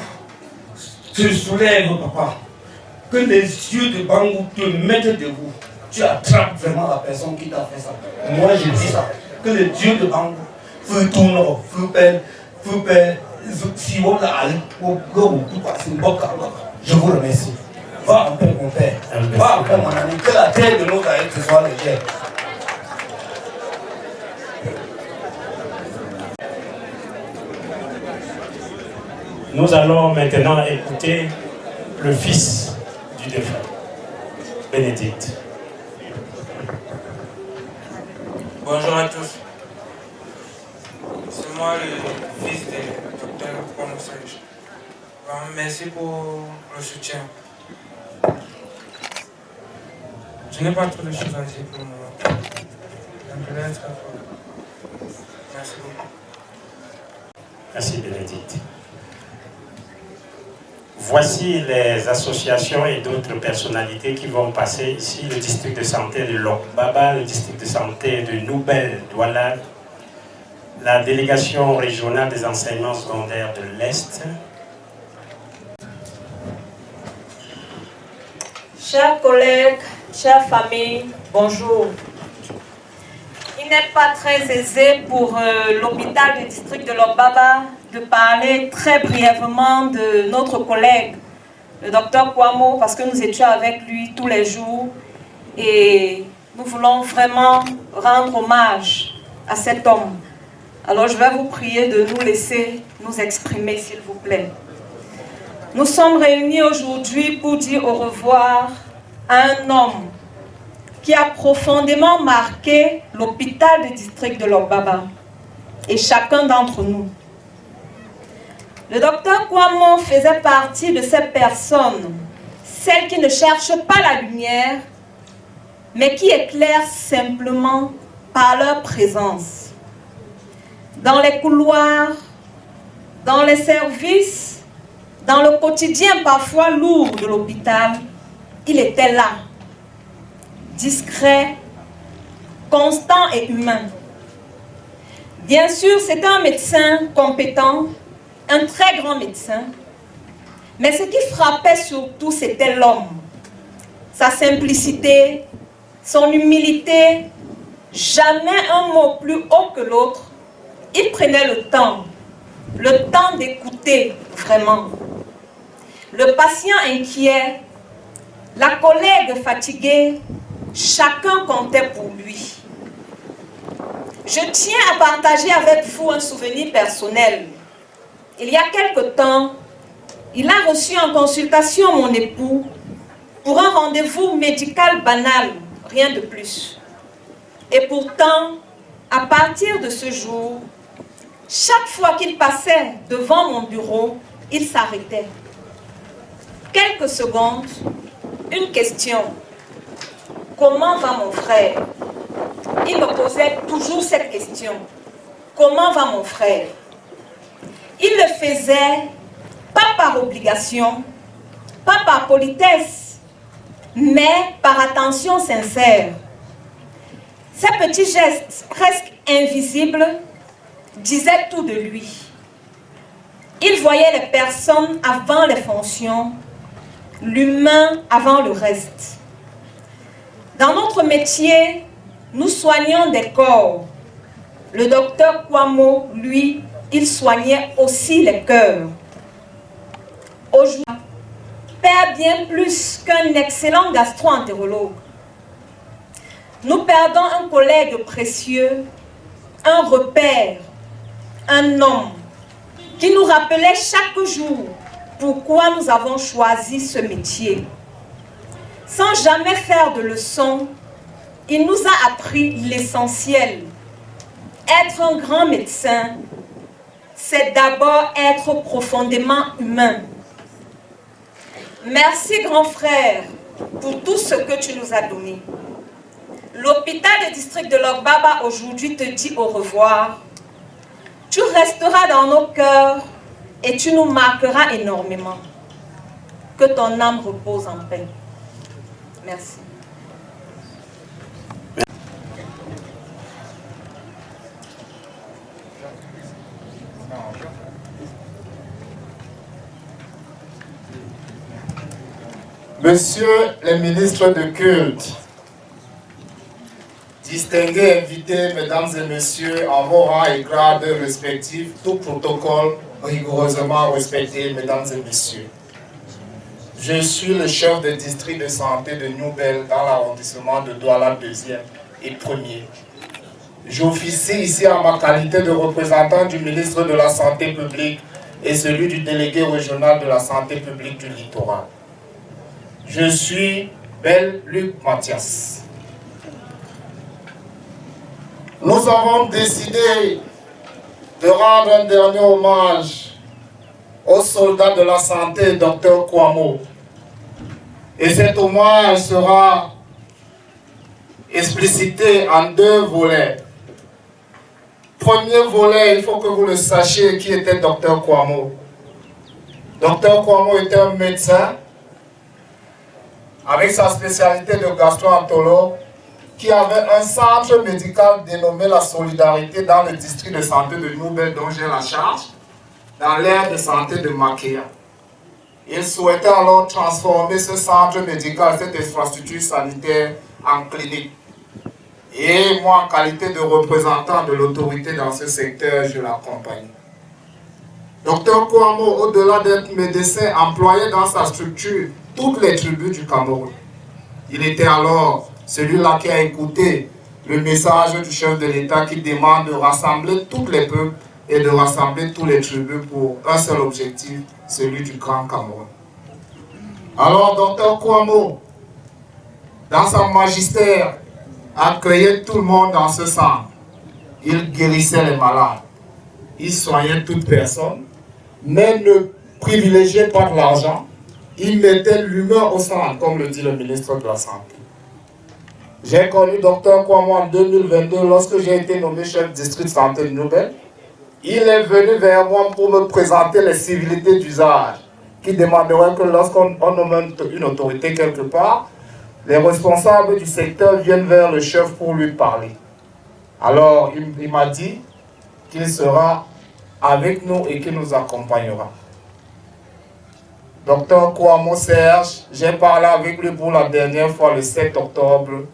te soulève, papa. Que les yeux de Bangou te mettent debout. Tu attrapes vraiment la personne qui t'a fait ça. Moi, je dis ça. Que le Dieu de Bangou, feu tout nord, feu père, si on l'a allé, je vous remercie. Va en paix, mon père. Va en paix, mon ami. Que la terre de nos aïeux te soit légère. Nous allons maintenant écouter le fils du défunt, Bénédicte. Bonjour à tous. C'est moi le fils du docteur Kouamo Serge. Merci pour le soutien. Je n'ai pas trop de choses à dire pour le moment. J'aimerais être fort. Merci beaucoup. Merci Bénédicte. Voici les associations et d'autres personnalités qui vont passer ici. Le district de santé de Lokbaba, le district de santé de Noubel-Douala, la délégation régionale des enseignements secondaires de l'Est. Chers collègues, chères familles, bonjour. Il il n'est pas très aisé pour l'hôpital du district de Lobaba de parler très brièvement de notre collègue, le docteur Kouamo, parce que nous étions avec lui tous les jours et nous voulons vraiment rendre hommage à cet homme. Alors je vais vous prier de nous laisser nous exprimer, s'il vous plaît. Nous sommes réunis aujourd'hui pour dire au revoir à un homme qui a profondément marqué l'hôpital du district de Lobaba et chacun d'entre nous. Le docteur Kouamo faisait partie de ces personnes, celles qui ne cherchent pas la lumière, mais qui éclairent simplement par leur présence. Dans les couloirs, dans les services, dans le quotidien parfois lourd de l'hôpital, il était là, discret, constant et humain. Bien sûr, c'était un médecin compétent, un très grand médecin, mais ce qui frappait surtout, c'était l'homme. Sa simplicité, son humilité, jamais un mot plus haut que l'autre. Il prenait le temps d'écouter vraiment. Le patient inquiet, la collègue fatiguée, chacun comptait pour lui. Je tiens à partager avec vous un souvenir personnel. Il y a quelque temps, il a reçu en consultation mon époux pour un rendez-vous médical banal, rien de plus. Et pourtant, à partir de ce jour, chaque fois qu'il passait devant mon bureau, il s'arrêtait. Quelques secondes, une question. Comment va mon frère? Il me posait toujours cette question. Comment va mon frère? Il le faisait, pas par obligation, pas par politesse, mais par attention sincère. Ces petits gestes presque invisibles disaient tout de lui. Il voyait les personnes avant les fonctions, l'humain avant le reste. Dans notre métier, nous soignons des corps. Le docteur Kouamo, lui, il soignait aussi les cœurs. Aujourd'hui, perd bien plus qu'un excellent gastro-entérologue. Nous perdons un collègue précieux, un repère, un homme qui nous rappelait chaque jour pourquoi nous avons choisi ce métier. Sans jamais faire de leçons, il nous a appris l'essentiel. Être un grand médecin, c'est d'abord être profondément humain. Merci, grand frère, pour tout ce que tu nous as donné. L'hôpital du district de Lobaba aujourd'hui te dit au revoir. Tu resteras dans nos cœurs et tu nous marqueras énormément. Que ton âme repose en paix. Merci. Monsieur le ministre de culte, distingués invités, mesdames et messieurs, en vos rangs et grades respectifs, tout protocole rigoureusement respecté, mesdames et messieurs. Je suis le chef de district de santé de Nouvelle dans l'arrondissement de Douala 2e et 1er. J'officie ici en ma qualité de représentant du ministre de la Santé publique et celui du délégué régional de la santé publique du littoral. Je suis Bel-Luc Mathias. Nous avons décidé de rendre un dernier hommage au soldat de la santé, Dr Kouamo. Et cet hommage sera explicité en 2 volets. Premier volet, il faut que vous le sachiez qui était Dr Kouamo. Dr Kouamo était un médecin avec sa spécialité de gastro-entérologue, qui avait un centre médical dénommé La Solidarité dans le district de santé de Nouvelle, dont j'ai la charge, dans l'aire de santé de Makéa. Il souhaitait alors transformer ce centre médical, cette infrastructure sanitaire, en clinique. Et moi, en qualité de représentant de l'autorité dans ce secteur, je l'accompagne. Docteur Kouamo, au-delà d'être médecin employé dans sa structure, toutes les tribus du Cameroun. Il était alors celui-là qui a écouté le message du chef de l'État qui demande de rassembler tous les peuples et de rassembler tous les tribus pour un seul objectif, celui du Grand Cameroun. Alors, docteur Kouamo, dans son magistère, accueillait tout le monde dans ce centre. Il guérissait les malades. Il soignait toute personne, mais ne privilégiait pas de l'argent. Il mettait l'humain au centre, comme le dit le ministre de la Santé. J'ai connu Dr Kouamo en 2022 lorsque j'ai été nommé chef district santé de Nouvelle. Il est venu vers moi pour me présenter les civilités d'usage qui demanderaient que lorsqu'on nomme une autorité quelque part, les responsables du secteur viennent vers le chef pour lui parler. Alors, il m'a dit qu'il sera avec nous et qu'il nous accompagnera. Docteur Kouamo Serge, j'ai parlé avec lui pour la dernière fois le 7 octobre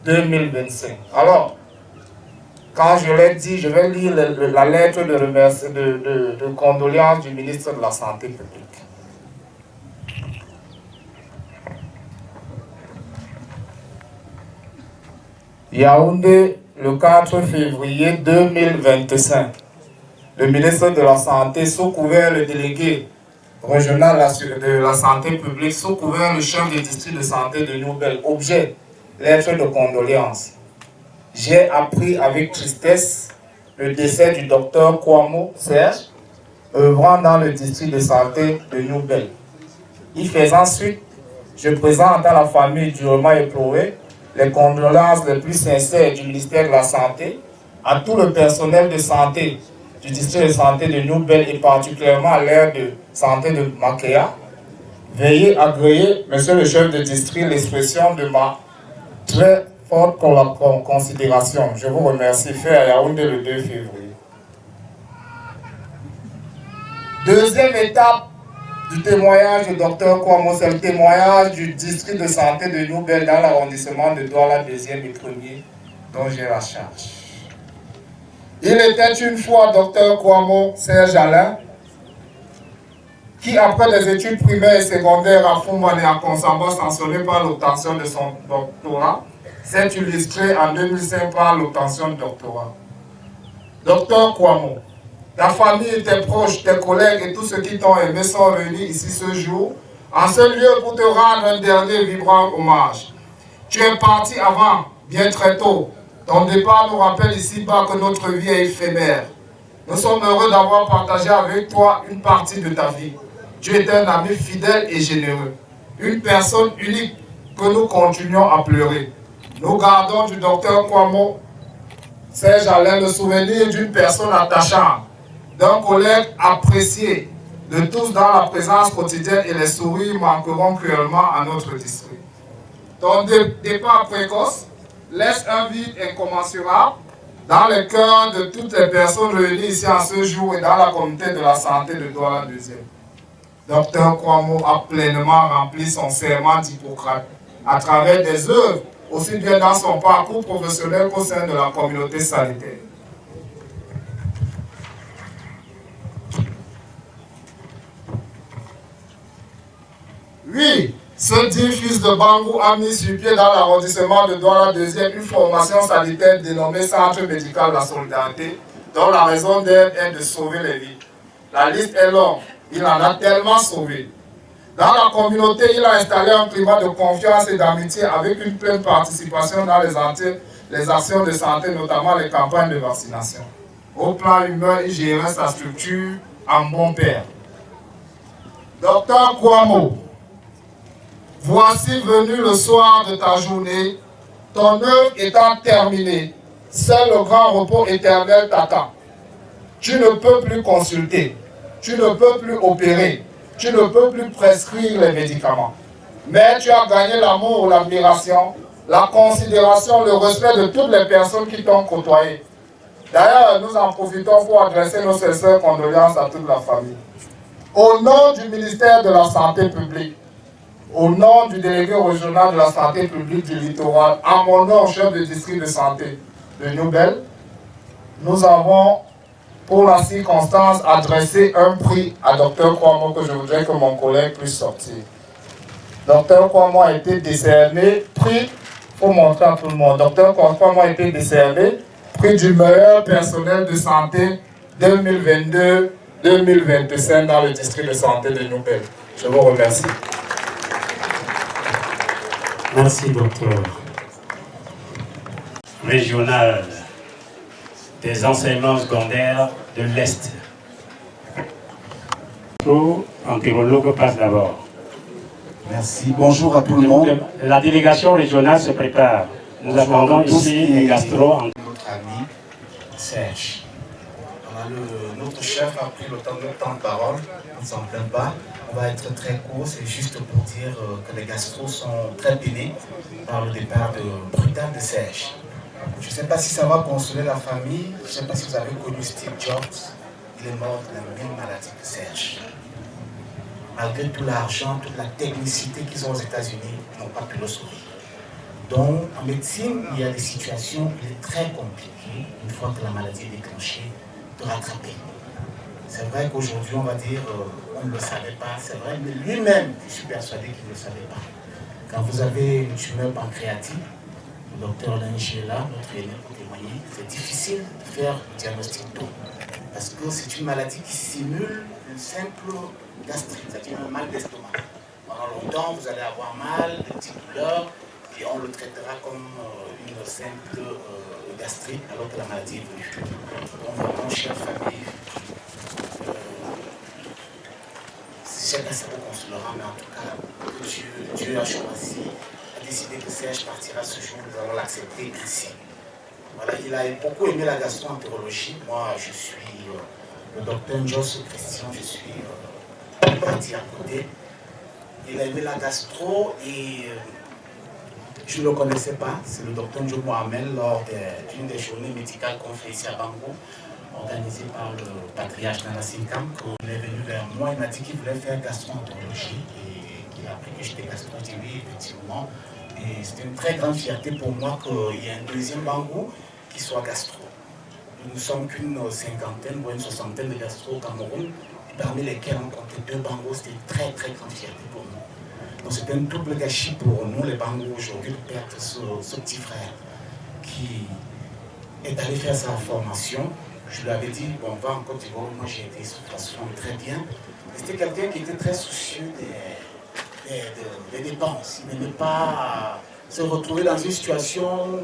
2025. Alors, quand je l'ai dit, je vais lire la lettre de condoléances du ministre de la Santé publique. Yaoundé, le 4 février 2025. Le ministre de la Santé, sous couvert le délégué régional de la santé publique, sous couvert le chef du district de santé de Nouvelle. Objet, lettre de condoléances. J'ai appris avec tristesse le décès du docteur Kouamo Serge, œuvrant dans le district de santé de Nouvelle. Il faisant suite, je présente à la famille durement éprouvée les condoléances les plus sincères du ministère de la Santé, à tout le personnel de santé du district de santé de Nouvelle et particulièrement à l'aire de santé de Makéa. Veuillez agréer, monsieur le chef de district, l'expression de ma très forte considération. Je vous remercie. Fait à Yaoundé le 2 février. Deuxième étape du témoignage du docteur Kouamo, c'est le témoignage du district de santé de Nouvelle dans l'arrondissement de Douala, 2e et 1er, dont j'ai la charge. Il était une fois docteur Kouamo Serge Alain, qui après des études primaires et secondaires à Fouman et à Konsamba, sanctionné par l'obtention de son doctorat, s'est illustré en 2005 par l'obtention de doctorat. Docteur Kouamo, ta famille, tes proches, tes collègues et tous ceux qui t'ont aimé sont réunis ici ce jour, en ce lieu pour te rendre un dernier vibrant hommage. Tu es parti avant, bien très tôt. Ton départ nous rappelle ici-bas que notre vie est éphémère. Nous sommes heureux d'avoir partagé avec toi une partie de ta vie. Tu es un ami fidèle et généreux. Une personne unique que nous continuons à pleurer. Nous gardons du docteur Kouamo Serge Alain le souvenir d'une personne attachante, d'un collègue apprécié de tous dans la présence quotidienne et les sourires manqueront cruellement à notre district. Ton départ précoce laisse un vide incommensurable dans le cœur de toutes les personnes réunies ici en ce jour et dans la communauté de la santé de Douala 2e. Docteur Kouamo a pleinement rempli son serment d'Hippocrate à travers des œuvres, aussi bien dans son parcours professionnel qu'au sein de la communauté sanitaire. Oui, ce dit fils de Bangou a mis sur pied dans l'arrondissement de Douala 2e une formation sanitaire dénommée Centre médical de la solidarité, dont la raison d'être est de sauver les vies. La liste est longue, il en a tellement sauvé. Dans la communauté, il a installé un climat de confiance et d'amitié avec une pleine participation dans les actions de santé, notamment les campagnes de vaccination. Au plan humain, il gérait sa structure en bon père. Docteur Kouamo, voici venu le soir de ta journée, ton œuvre étant terminée, seul le grand repos éternel t'attend. Tu ne peux plus consulter, tu ne peux plus opérer, tu ne peux plus prescrire les médicaments. Mais tu as gagné l'amour, l'admiration, la considération, le respect de toutes les personnes qui t'ont côtoyé. D'ailleurs, nous en profitons pour adresser nos sincères condoléances à toute la famille. Au nom du ministère de la Santé publique, Au nom du délégué régional de la santé publique du littoral, à mon nom, chef de district de santé de Nouvelle, nous avons, pour la circonstance, adressé un prix à Dr Kwamo que je voudrais que mon collègue puisse sortir. Dr Kwamo a été décerné, prix, il faut montrer à tout le monde, Dr Kwamo a été décerné, prix du meilleur personnel de santé 2022-2025 dans le district de santé de Nouvelle. Je vous remercie. Merci, docteur. Régional des enseignements secondaires de l'Est. Enterologue passe d'abord. Merci. Bonjour à tout le monde. La délégation régionale se prépare. Nous attendons ici les gastro. Notre ami Serge. Notre chef a pris le temps de parole. On ne s'en plaint pas. On va être très court. C'est juste pour dire que les gastros sont très peinés par le départ brutal de Serge. Je ne sais pas si ça va consoler la famille. Je ne sais pas si vous avez connu Steve Jobs. Il est mort de la même maladie que Serge. Malgré tout l'argent, toute la technicité qu'ils ont aux États-Unis, ils n'ont pas pu le sauver. Donc, en médecine, il y a des situations où il est très compliqué, une fois que la maladie est déclenchée, de rattraper. C'est vrai qu'aujourd'hui, on va dire, on ne le savait pas, c'est vrai, mais lui-même, je suis persuadé qu'il ne le savait pas. Quand vous avez une tumeur pancréatique, le docteur Lynch est là, notre aîné pour témoigner, c'est difficile de faire le diagnostic tôt. Parce que c'est une maladie qui simule une simple gastrite, c'est-à-dire un mal d'estomac. Pendant longtemps, vous allez avoir mal, des petites douleurs, et on le traitera comme une simple gastrite, alors que la maladie évolue. Donc vraiment, chère famille, je ne sais pas si ça vous consolera, mais en tout cas, Dieu a choisi, a décidé que Serge partira ce jour, nous allons l'accepter ainsi. Voilà, il a beaucoup aimé la gastro-entérologie. Moi, je suis le docteur Njos Christian, je suis parti à côté. Il a aimé la gastro et je ne le connaissais pas. C'est le docteur Njo Mohamed lors d'une des journées médicales qu'on fait ici à Bango, organisée par le patriarche Nana Sinkam. Il est venu vers moi, il m'a dit qu'il voulait faire gastro-entérologie et qu'il a appris que j'étais gastro. Je dis oui, effectivement. Et c'était une très grande fierté pour moi qu'il y ait un deuxième Bango qui soit gastro. Nous ne sommes qu'une cinquantaine ou une soixantaine de gastro au Cameroun, parmi lesquels on comptait 2 Bangos. C'était une très très grande fierté pour nous. Donc c'était un double gâchis pour nous les Bangos aujourd'hui de perdre ce petit frère qui est allé faire sa formation. Je lui avais dit, bon, va en Côte d'Ivoire, moi j'ai été de toute façon très bien. C'était quelqu'un qui était très soucieux des dépenses. Il n'aimait pas se retrouver dans une situation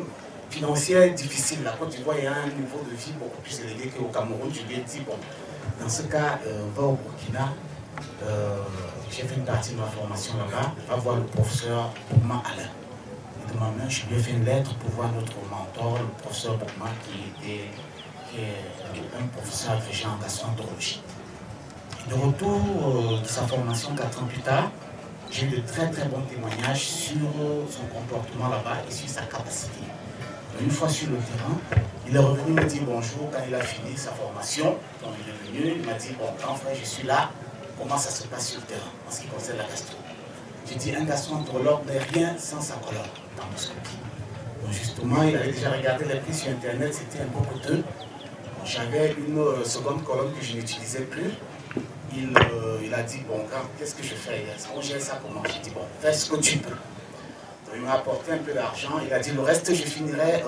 financière difficile. La Côte d'Ivoire, il y a un niveau de vie beaucoup plus élevé qu'au Cameroun. Je lui ai dit, bon, dans ce cas, va au Burkina. J'ai fait une partie de ma formation là-bas. Va voir le professeur Boukman Alain. Et de ma main, je lui ai fait une lettre pour voir notre mentor, le professeur Boukman, qui est un professeur agrégé en gastro-entérologie. De retour de sa formation 4 ans plus tard, j'ai eu de très très bons témoignages sur son comportement là-bas et sur sa capacité. Une fois sur le terrain, il est revenu me dire bonjour quand il a fini sa formation. Donc il est venu, il m'a dit, bon, grand frère, je suis là, comment ça se passe sur le terrain en ce qui concerne la gastro. J'ai dit, un gastro-entérologue n'est rien sans sa colonne d'endoscopie. Donc justement, il avait déjà regardé les prix sur Internet, c'était un peu coûteux. J'avais une seconde colonne que je n'utilisais plus. Il a dit, bon, qu'est-ce que je fais? On gère ça comment? J'ai dit, bon, fais ce que tu peux. Donc, il m'a apporté un peu d'argent. Il a dit, le reste, je finirai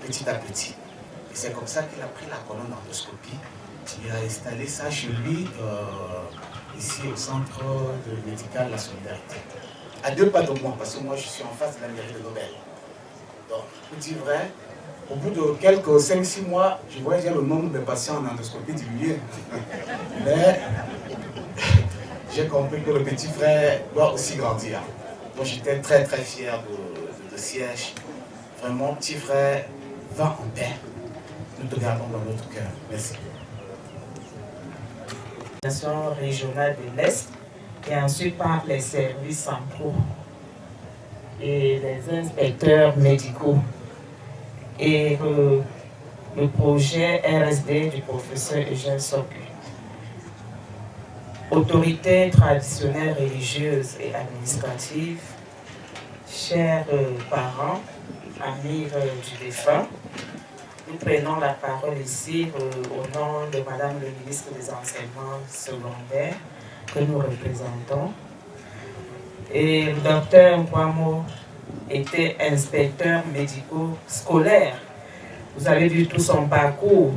petit à petit. Et c'est comme ça qu'il a pris la colonne d'endoscopie. Il a installé ça chez lui, ici au centre médical de la Solidarité. À 2 pas de moi, parce que moi, je suis en face de la mairie de Nobel. Donc, je vous dis vrai, au bout de quelques 5-6 mois, je voyais déjà le nombre de patients en endoscopie diminuer. Mais j'ai compris que le petit frère doit aussi grandir. Donc j'étais très très fier de Serge. Vraiment, petit frère, va en paix. Nous te gardons dans notre cœur. Merci. Régionale de l'Est et ensuite par les services centraux et les inspecteurs médicaux et le projet RSD du professeur Eugène Soku. autorités traditionnelles, religieuses et administratives, chers parents, amis du défunt, nous prenons la parole ici au nom de Madame le ministre des Enseignements secondaires que nous représentons. Et le docteur Nkwamo était inspecteur médico-scolaire. Vous avez vu tout son parcours.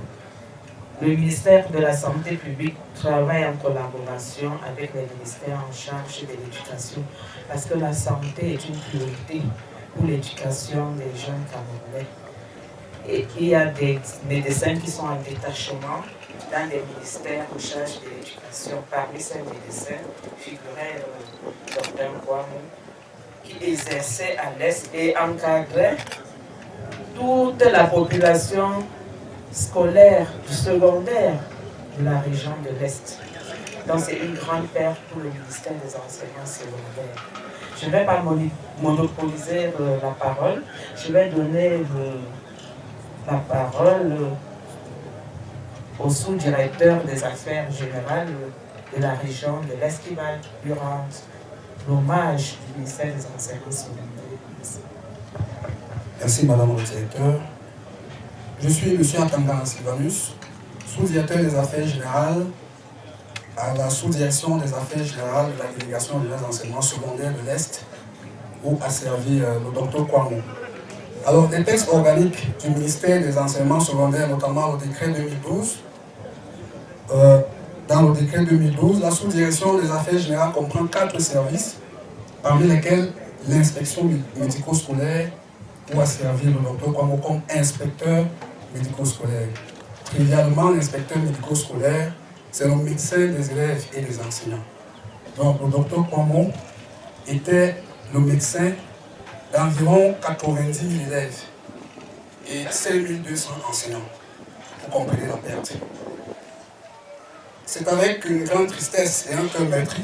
Le ministère de la Santé publique travaille en collaboration avec les ministères en charge de l'éducation parce que la santé est une priorité pour l'éducation des jeunes Camerounais. Et il y a des médecins qui sont en détachement dans les ministères en charge de l'éducation. Parmi ces médecins figurait le docteur Nkwamo qui exerçait à l'Est et encadrait toute la population scolaire, secondaire de la région de l'Est. Donc c'est une grande perte pour le ministère des Enseignements secondaires. Je ne vais pas monopoliser la parole, je vais donner la parole au sous-directeur des affaires générales de la région de l'Est qui va lui rendre l'hommage du ministère des Enseignements secondaires. Merci Madame le directeur. Je suis M. Atanga Sylvanus, sous-directeur des affaires générales à la sous-direction des affaires générales de la délégation des enseignements secondaires de l'Est, où a servi le docteur Nkwamo. Alors, les textes organiques du ministère des enseignements secondaires, notamment le décret 2012, dans le décret 2012, la sous-direction des affaires générales comprend 4 services, parmi lesquels l'inspection médico-scolaire, où a servi le docteur Nkwamo comme inspecteur médico-scolaire. Trivialement, l'inspecteur médico-scolaire, c'est le médecin des élèves et des enseignants. Donc, le docteur Nkwamo était le médecin d'environ 90 000 élèves et 5 200 enseignants. Vous comprenez la perte. C'est avec une grande tristesse et un cœur meurtri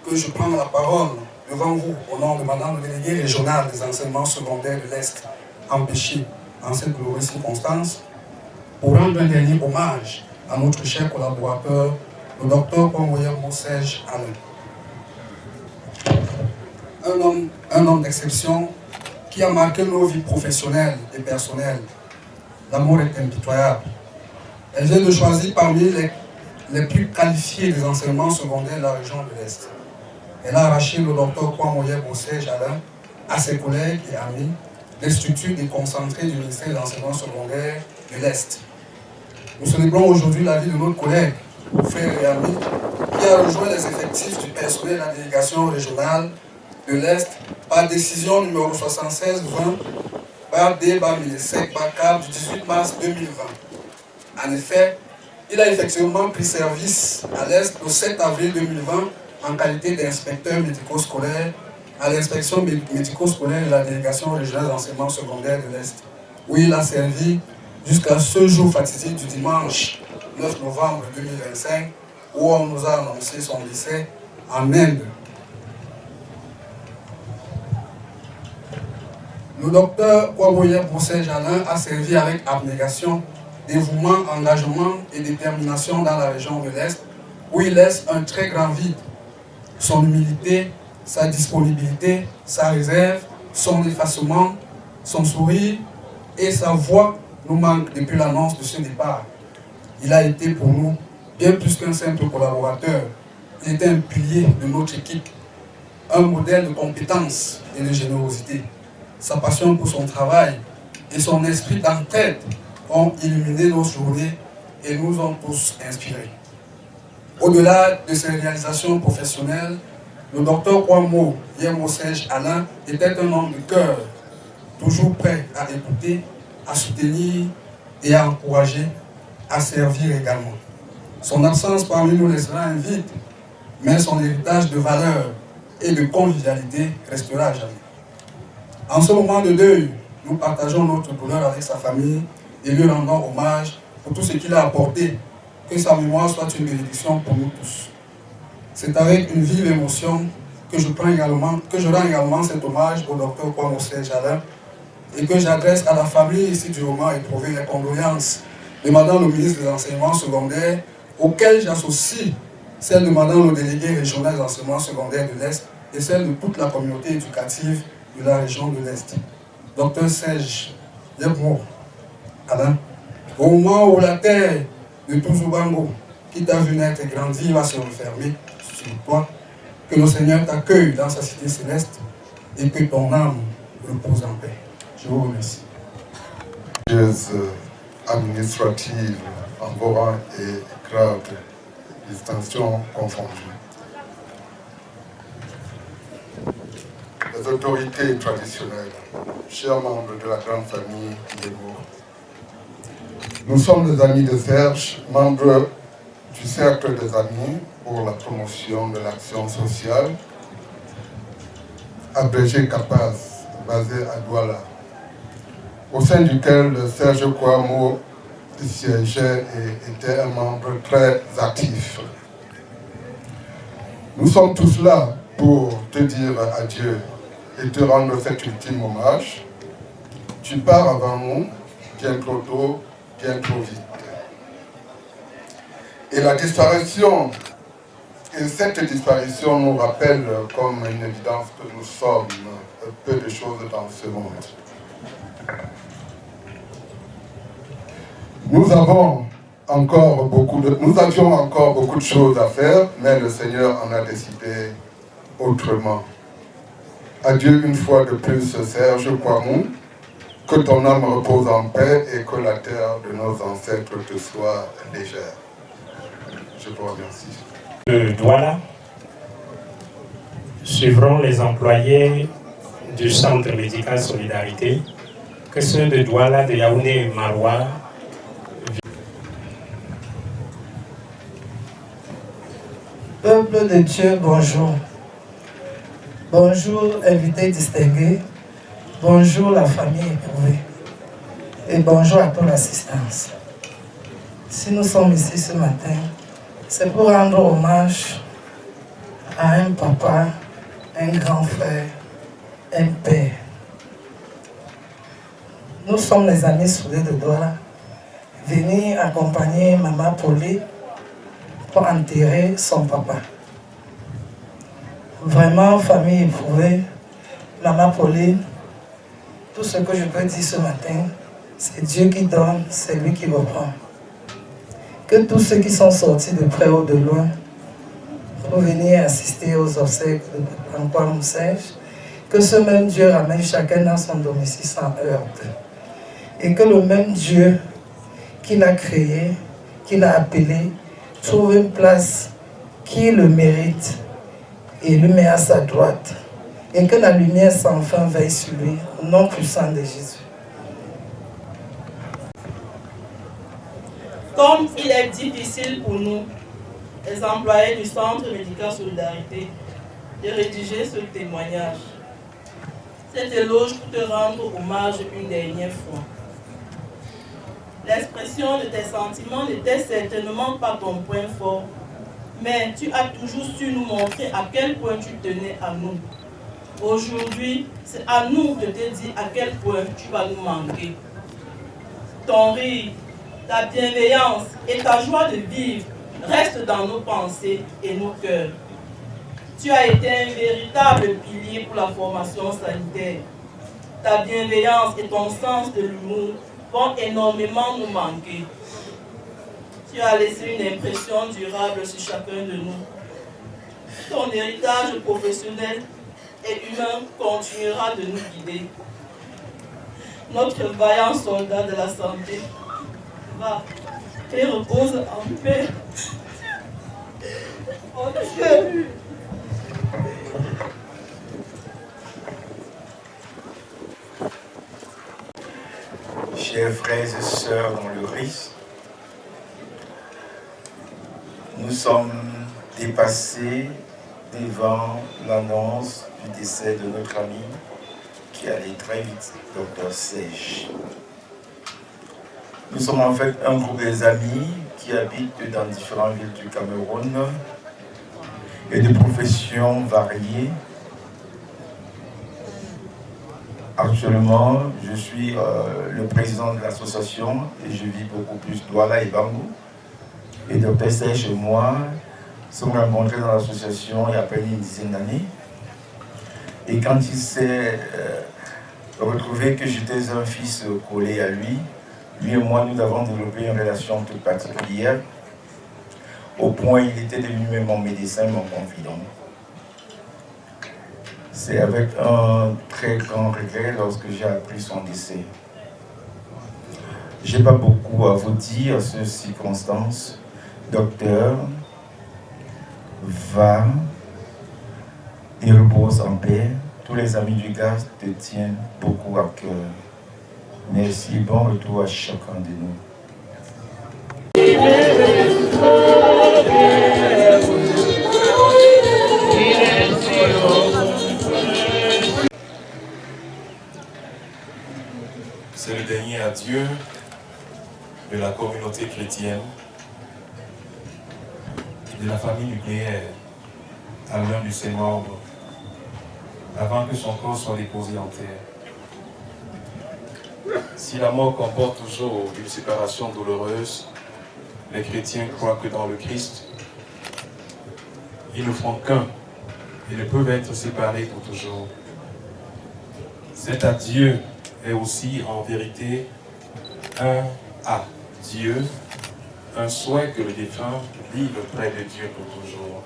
que je prends la parole devant vous au nom de Madame le délégué régional des enseignements secondaires de l'Est, empêché en cette glorieuse circonstance, pour rendre un dernier hommage à notre cher collaborateur, le docteur Nkwamo Serge Alain. Un homme d'exception qui a marqué nos vies professionnelles et personnelles. L'amour est impitoyable. Elle vient de choisir parmi les plus qualifiés des enseignements secondaires de la région de l'Est. Elle a arraché le docteur Nkwamo Serge Alain à ses collègues et amis des structures déconcentrées du ministère de l'enseignement secondaire de l'Est. Nous célébrons aujourd'hui la vie de notre collègue, frère et ami, qui a rejoint les effectifs du personnel de la délégation régionale de l'Est par décision numéro 76-20 par D-Milesec-Bacab du 18 mars 2020. En effet, il a effectivement pris service à l'Est le 7 avril 2020 en qualité d'inspecteur médico-scolaire à l'inspection médico-scolaire de la délégation régionale d'enseignement secondaire de l'Est, où il a servi jusqu'à ce jour fatidique du dimanche 9 novembre 2025, où on nous a annoncé son décès en Inde. Le docteur Nkwamo Serge Alain a servi avec abnégation, dévouement, engagement et détermination dans la région de l'Est, où il laisse un très grand vide. Son humilité, sa disponibilité, sa réserve, son effacement, son sourire et sa voix nous manquent depuis l'annonce de ce départ. Il a été pour nous bien plus qu'un simple collaborateur. Il était un pilier de notre équipe, un modèle de compétence et de générosité. Sa passion pour son travail et son esprit d'entraide ont illuminé nos journées et nous ont tous inspirés. Au-delà de ses réalisations professionnelles, le docteur Nkwamo Serge Alain était un homme de cœur, toujours prêt à écouter, à soutenir et à encourager, à servir également. Son absence parmi nous laissera un vide, mais son héritage de valeurs et de convivialité restera à jamais. En ce moment de deuil, nous partageons notre douleur avec sa famille et lui rendons hommage pour tout ce qu'il a apporté. Que sa mémoire soit une bénédiction pour nous tous. C'est avec une vive émotion que je rends également cet hommage au docteur Nkwamo Serge Alain et que j'adresse à la famille ici du moment éprouvée les condoléances de Madame le ministre des Enseignements secondaires, auquel j'associe celle de Madame le délégué régional d'enseignement secondaire de l'Est et celle de toute la communauté éducative de la région de l'Est. Docteur Serge Lebmo, Alain, au moment où la terre de Touzubango, qui t'a vu naître et grandir, va se refermer sur toi, que le Seigneur t'accueille dans sa cité céleste et que ton âme repose en paix. Je vous remercie. Administrative en vos rangs et grades, distinctions confondues. Les autorités traditionnelles, chers membres de la grande famille Légo, nous sommes les amis de Serge, membres du cercle des amis pour la promotion de l'action sociale, abrégé CAPAS, basé à Douala, au sein duquel Serge Kouamouo siégeait et était un membre très actif. Nous sommes tous là pour te dire adieu et te rendre cet ultime hommage. Tu pars avant nous, bien trop tôt, bien trop vite. Et la disparition, et cette disparition nous rappelle comme une évidence que nous sommes peu de choses dans ce monde. Nous avions encore beaucoup de choses à faire, mais le Seigneur en a décidé autrement. Adieu une fois de plus, Serge Kouamouo, que ton âme repose en paix et que la terre de nos ancêtres te soit légère. Je vous remercie. De Douala suivront les employés du Centre médical Solidarité, que ceux de Douala, de Yaoundé et Maroua. Peuple de Dieu, bonjour. Bonjour, invités distingués. Bonjour, la famille éprouvée. Et bonjour à toute l'assistance. Si nous sommes ici ce matin, c'est pour rendre hommage à un papa, un grand frère, un père. Nous sommes les amis soudés de Douala, venus accompagner Maman Pauline pour enterrer son papa. Vraiment, famille éprouvée, Maman Pauline, tout ce que je peux dire ce matin, c'est Dieu qui donne, c'est lui qui reprend. Que tous ceux qui sont sortis de près ou de loin pour venir assister aux obsèques de Papa Kouamouo Serge, que ce même Dieu ramène chacun dans son domicile sans heurte. Et que le même Dieu qui l'a créé, qui l'a appelé, trouve une place qui le mérite et le met à sa droite. Et que la lumière sans fin veille sur lui, au nom puissant de Jésus. Comme il est difficile pour nous, les employés du Centre médical Solidarité, de rédiger ce témoignage, cet éloge pour te rendre hommage une dernière fois. L'expression de tes sentiments n'était certainement pas ton point fort, mais tu as toujours su nous montrer à quel point tu tenais à nous. Aujourd'hui, c'est à nous de te dire à quel point tu vas nous manquer. Ton rire, ta bienveillance et ta joie de vivre restent dans nos pensées et nos cœurs. Tu as été un véritable pilier pour la formation sanitaire. Ta bienveillance et ton sens de l'humour vont énormément nous manquer. Tu as laissé une impression durable sur chacun de nous. Ton héritage professionnel et humain continuera de nous guider. Notre vaillant soldat de la santé va et repose en paix. Oh Dieu. Chers frères et sœurs dans le Christ, nous sommes dépassés devant l'annonce du décès de notre ami qui allait très vite, Dr Serge. Nous sommes en fait un groupe des amis qui habitent dans différentes villes du Cameroun et de professions variées. Actuellement, je suis le président de l'association et je vis beaucoup plus Douala et Bangou. Et Dr Serge et moi sommes rencontrés dans l'association il y a à peine une dizaine d'années. Et quand il s'est retrouvé que j'étais un fils collé à lui, lui et moi, nous avons développé une relation toute particulière. Au point, il était devenu même mon médecin, mon confident. C'est avec un très grand regret lorsque j'ai appris son décès. Je n'ai pas beaucoup à vous dire à ces circonstances. Docteur, va et repose en paix. Tous les amis du gars te tiennent beaucoup à cœur. Merci, bon retour à chacun de nous. C'est le dernier adieu de la communauté chrétienne et de la famille nucléaire à l'un de ses membres avant que son corps soit déposé en terre. Si la mort comporte toujours une séparation douloureuse, les chrétiens croient que dans le Christ, ils ne font qu'un et ne peuvent être séparés pour toujours. Cet adieu est aussi en vérité un adieu, un souhait que le défunt vive près de Dieu pour toujours.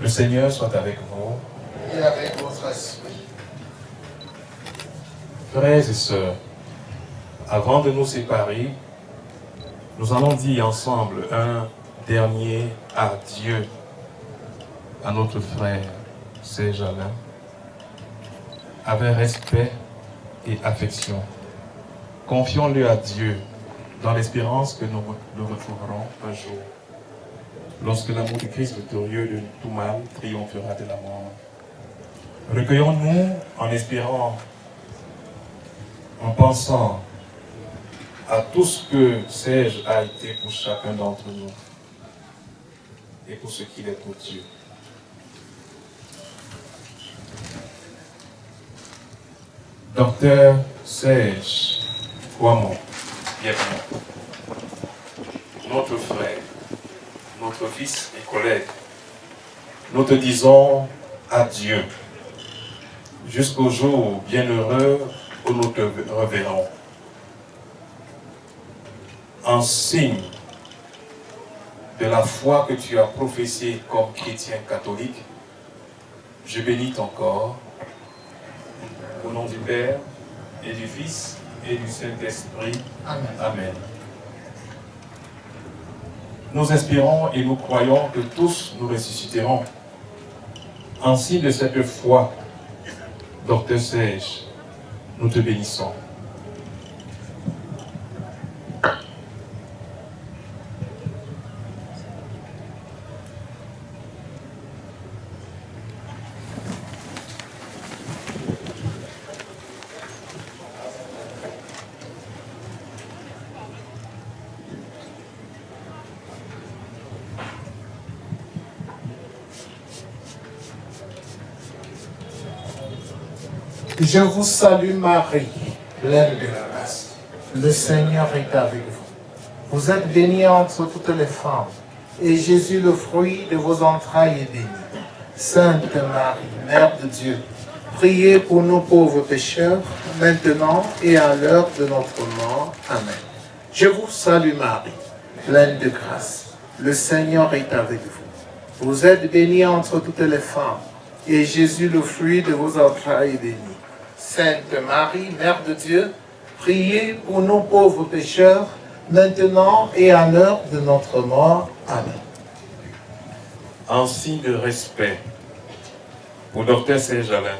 Le Seigneur soit avec vous. Et avec votre esprit. Frères et sœurs, avant de nous séparer, nous allons dire ensemble un dernier adieu à notre frère Serge Alain, avec respect et affection. Confions-le à Dieu dans l'espérance que nous le retrouverons un jour, lorsque l'amour du Christ victorieux de tout mal triomphera de la mort. Recueillons-nous en espérant, en pensant à tout ce que Serge a été pour chacun d'entre nous et pour ce qu'il est pour Dieu. Docteur Serge Kouamouo, bienvenue. Notre frère, notre fils et collègue, nous te disons adieu jusqu'au jour bienheureux où nous te reverrons. En signe de la foi que tu as professée comme chrétien catholique, je bénis ton corps au nom du Père et du Fils et du Saint-Esprit. Amen. Amen. Nous espérons et nous croyons que tous nous ressusciterons. En signe de cette foi, Docteur Serge, nous te bénissons. Je vous salue Marie, pleine de grâce. Le Seigneur est avec vous. Vous êtes bénie entre toutes les femmes, et Jésus, le fruit de vos entrailles, est béni. Sainte Marie, Mère de Dieu, priez pour nous pauvres pécheurs, maintenant et à l'heure de notre mort. Amen. Je vous salue Marie, pleine de grâce. Le Seigneur est avec vous. Vous êtes bénie entre toutes les femmes, et Jésus, le fruit de vos entrailles, est béni. Sainte Marie, Mère de Dieu, priez pour nous pauvres pécheurs, maintenant et à l'heure de notre mort. Amen. En signe de respect pour Docteur Serge Alain,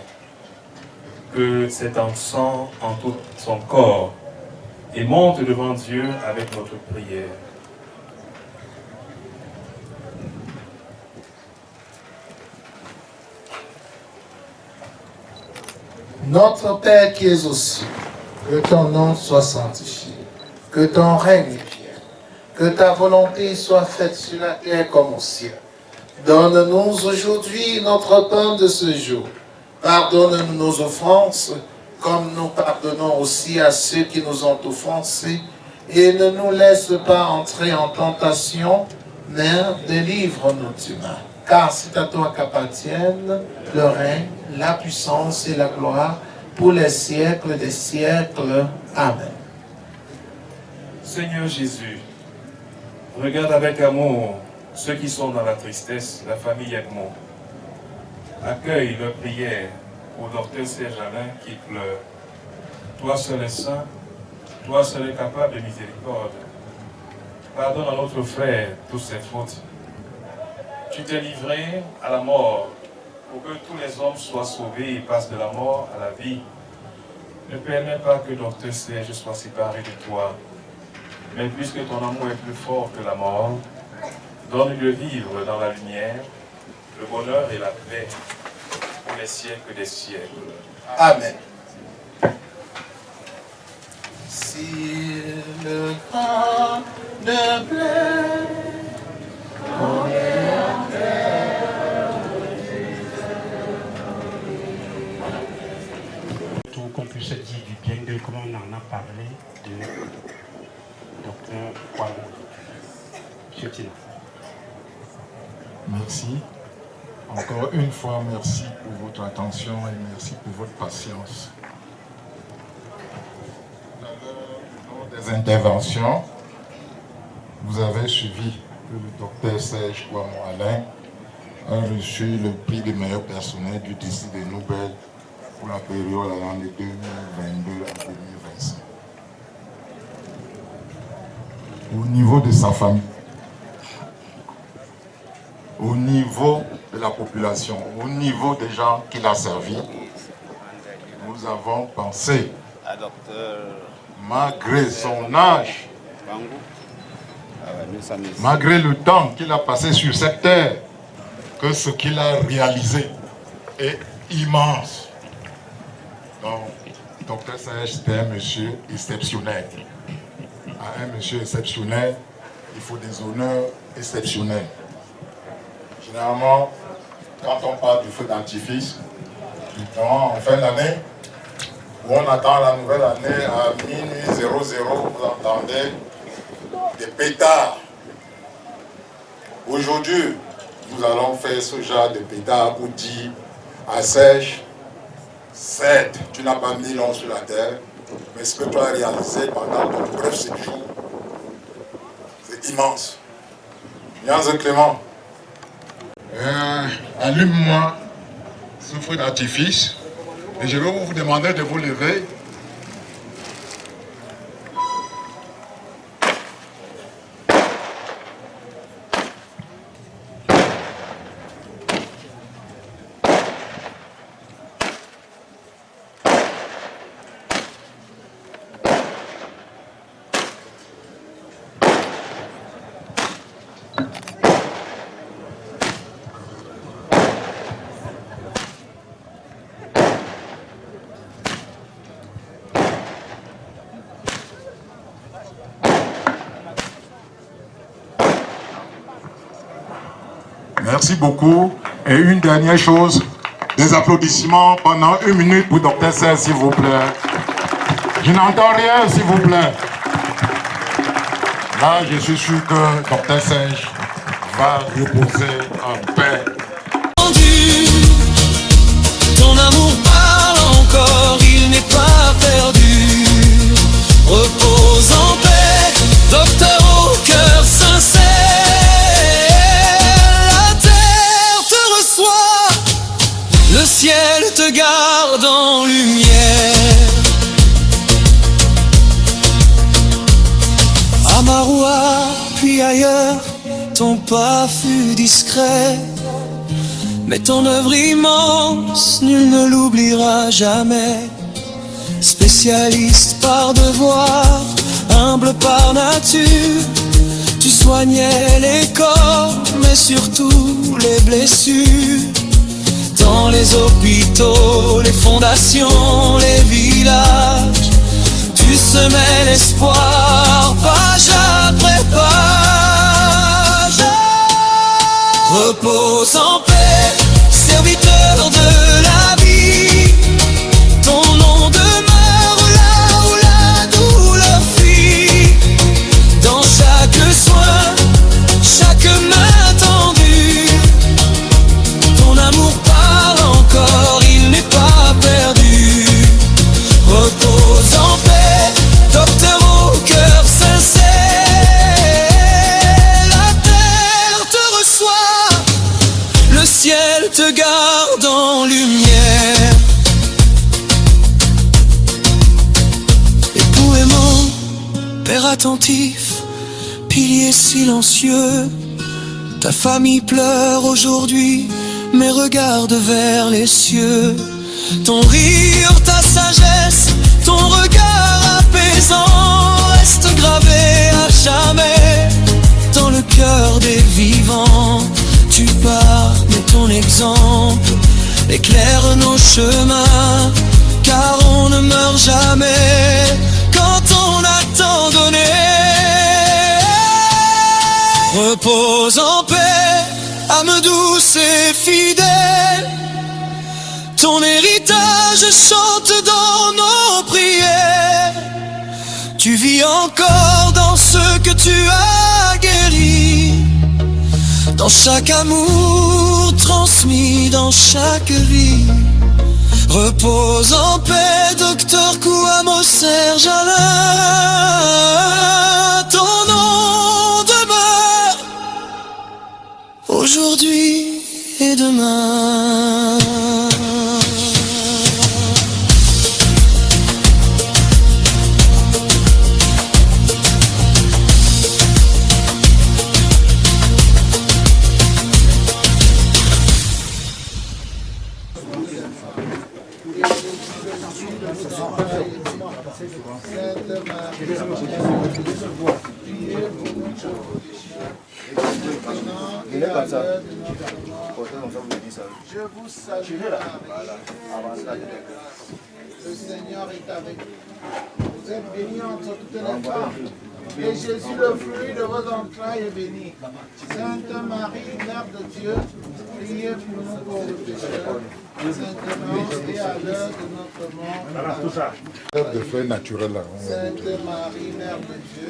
que cet encens en tout son corps et monte devant Dieu avec notre prière. Notre Père qui es aux cieux, que ton nom soit sanctifié, que ton règne vienne, que ta volonté soit faite sur la terre comme au ciel. Donne-nous aujourd'hui notre pain de ce jour. Pardonne-nous nos offenses, comme nous pardonnons aussi à ceux qui nous ont offensés. Et ne nous laisse pas entrer en tentation, Seigneur, délivre-nous du mal. Car c'est à toi qu'appartiennent le règne, la puissance et la gloire pour les siècles des siècles. Amen. Seigneur Jésus, regarde avec amour ceux qui sont dans la tristesse, la famille Edmond. Accueille leurs prières au docteur Serge Alain qui pleure. Toi seul es saint, toi seul es capable de miséricorde. Pardonne à notre frère toutes ses fautes. Tu t'es livré à la mort pour que tous les hommes soient sauvés et passent de la mort à la vie. Ne permets pas que docteur Serge soit séparé de toi. Mais puisque ton amour est plus fort que la mort, donne-lui de vivre dans la lumière, le bonheur et la paix pour les siècles des siècles. Amen. Si le vent ne plaît, on est en terre. Tout qu'on puisse dire du bien de comment on en a parlé de docteur Kwame. Monsieur Tina. Merci. Encore une fois, merci pour votre attention et merci pour votre patience. Lors des interventions, vous avez suivi que le docteur Serge Kwame Alain a reçu le prix de meilleur personnel du district de Nouvelles pour la période allant de 2022 à 2025. Au niveau de sa famille, au niveau de la population, au niveau des gens qu'il a servi, nous avons pensé, malgré son âge, malgré le temps qu'il a passé sur cette terre, que ce qu'il a réalisé est immense. Donc, Dr Serge, c'était un monsieur exceptionnel. À un monsieur exceptionnel, il faut des honneurs exceptionnels. Généralement, quand on parle du feu d'artifice, en fin d'année, où on attend la nouvelle année à minuit 00, vous entendez des pétards. Aujourd'hui, nous allons faire ce genre de pétards pour dire à Serge, certes, tu n'as pas mis l'ombre sur la terre, mais ce que tu as réalisé pendant ton bref séjour, c'est immense. Nyanze Clément, allume-moi ce feu d'artifice et je vais vous demander de vous lever. Merci beaucoup. Et une dernière chose, des applaudissements pendant 1 minute pour Dr Serge, s'il vous plaît. Je n'entends rien, s'il vous plaît. Là, je suis sûr que Dr Serge va reposer en paix. Ton amour parle encore, il n'est pas perdu. Repose en paix, docteur au cœur sincère. Le ciel te garde en lumière. À Maroua, puis ailleurs, ton pas fut discret. Mais ton œuvre immense, nul ne l'oubliera jamais. Spécialiste par devoir, humble par nature, tu soignais les corps, mais surtout les blessures. Dans les hôpitaux, les fondations, les villages, tu semais l'espoir, page après page. Repose en paix, serviteur de la vie. Ton nom demeure là où la douleur fuit. Dans chaque soin, chaque attentif, pilier silencieux. Ta famille pleure aujourd'hui, mais regarde vers les cieux. Ton rire, ta sagesse, ton regard apaisant reste gravé à jamais dans le cœur des vivants. Tu pars, mais ton exemple éclaire nos chemins, car on ne meurt jamais quand on a tant donné. Repose en paix, âme douce et fidèle. Ton héritage chante dans nos prières. Tu vis encore dans ce que tu as guéri, dans chaque amour transmis dans chaque vie. Repose en paix, docteur Kouamo Serge Alain. Ton nom demeure aujourd'hui et demain. Je vous salue, le Seigneur est avec vous. Vous êtes bénie entre toutes les femmes, et Jésus, le fruit de vos entrailles, est béni. Sainte Marie, Mère de Dieu, priez pour nous pauvres pécheurs, maintenant et à l'heure de notre mort. De feuilles naturelles là. Sainte Marie, Mère de Dieu,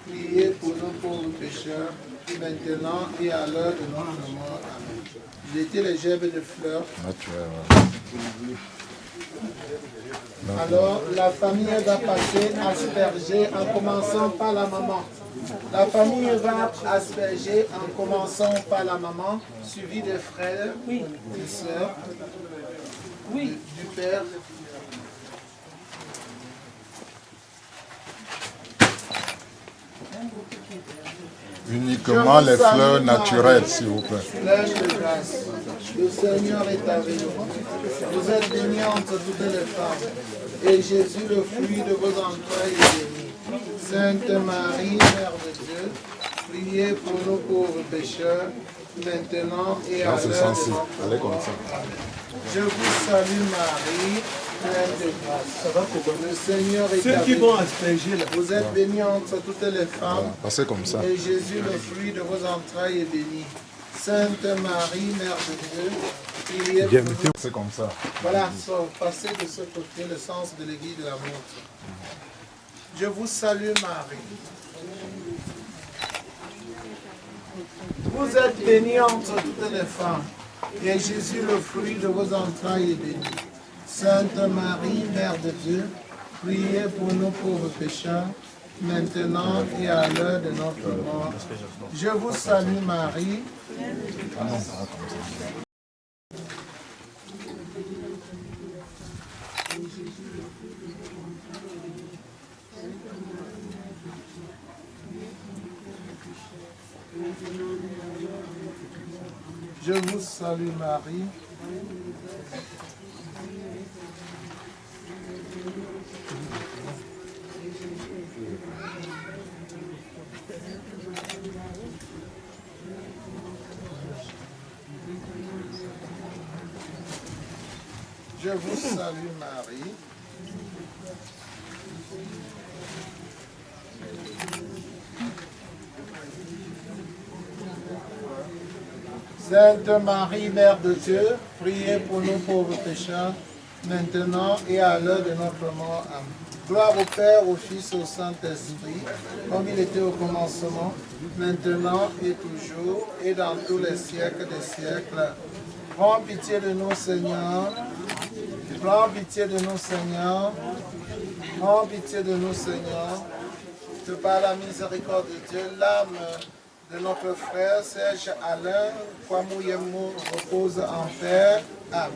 priez pour nous pauvres pécheurs, maintenant et à l'heure de notre mort. Amen. J'étais les gerbes de fleurs. Alors, la famille va passer asperger en commençant par la maman. La famille va asperger en commençant par la maman, suivi des frères, des sœurs, du père. Uniquement les fleurs naturelles, s'il vous plaît. Pleine de grâce. Le Seigneur est avec vous. Vous êtes bénie entre toutes les femmes, et Jésus, le fruit de vos entrailles, est béni. Sainte Marie, Mère de Dieu, priez pour nos pauvres pécheurs, maintenant et à l'heure de notre mort. Je vous salue Marie, pleine de grâce. Le Seigneur est avec vous. Vous êtes bénie entre toutes les femmes. Passez comme ça. Et Jésus, le fruit de vos entrailles, est béni. Sainte Marie, Mère de Dieu, priez pour nous. C'est comme ça. Voilà, passez de ce côté le sens de l'aiguille de la montre. Je vous salue Marie. Vous êtes bénie entre toutes les femmes, et Jésus, le fruit de vos entrailles, est béni. Sainte Marie, Mère de Dieu, priez pour nous pauvres pécheurs, maintenant et à l'heure de notre mort. Je vous salue Marie. Je vous salue Marie. Je vous salue Marie. Sainte Marie, Mère de Dieu, priez pour nous pauvres pécheurs, maintenant et à l'heure de notre mort. Amen. Gloire au Père, au Fils et au Saint-Esprit, comme il était au commencement, maintenant et toujours, et dans tous les siècles des siècles. Prends pitié de nous, Seigneur. Prends pitié de nous, Seigneur. Prends pitié de nous, Seigneur. Que par la miséricorde de Dieu, l'âme de notre frère Serge Alain Kouamo repose en paix. Amen.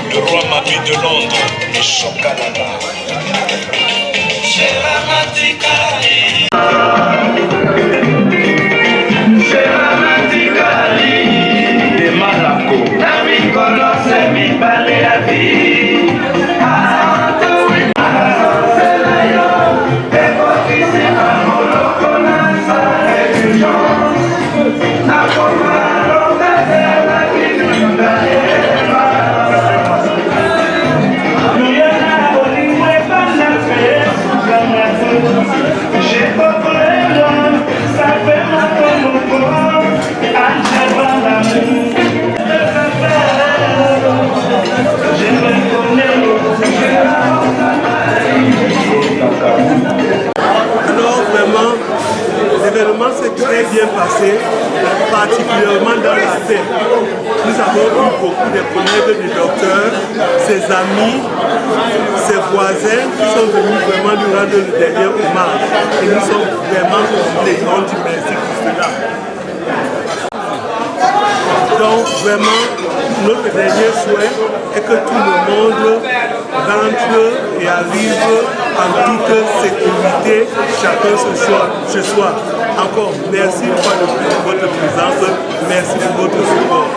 Le roi Mabi de Londres, le choc à la barre. De Malaco, Namikolo, Semi-Balé à vie. Alors vraiment, l'événement s'est très bien passé, particulièrement dans la tête. Nous avons eu beaucoup de collègues du docteur, ses amis, ses voisins qui sont venus vraiment lui rendre le dernier hommage. Et nous sommes vraiment comblés. On dit merci pour cela. Donc vraiment, notre dernier souhait est que tout le monde rentre et arrive en toute sécurité, chacun ce soir. Encore merci une fois de plus pour votre présence, merci pour votre support.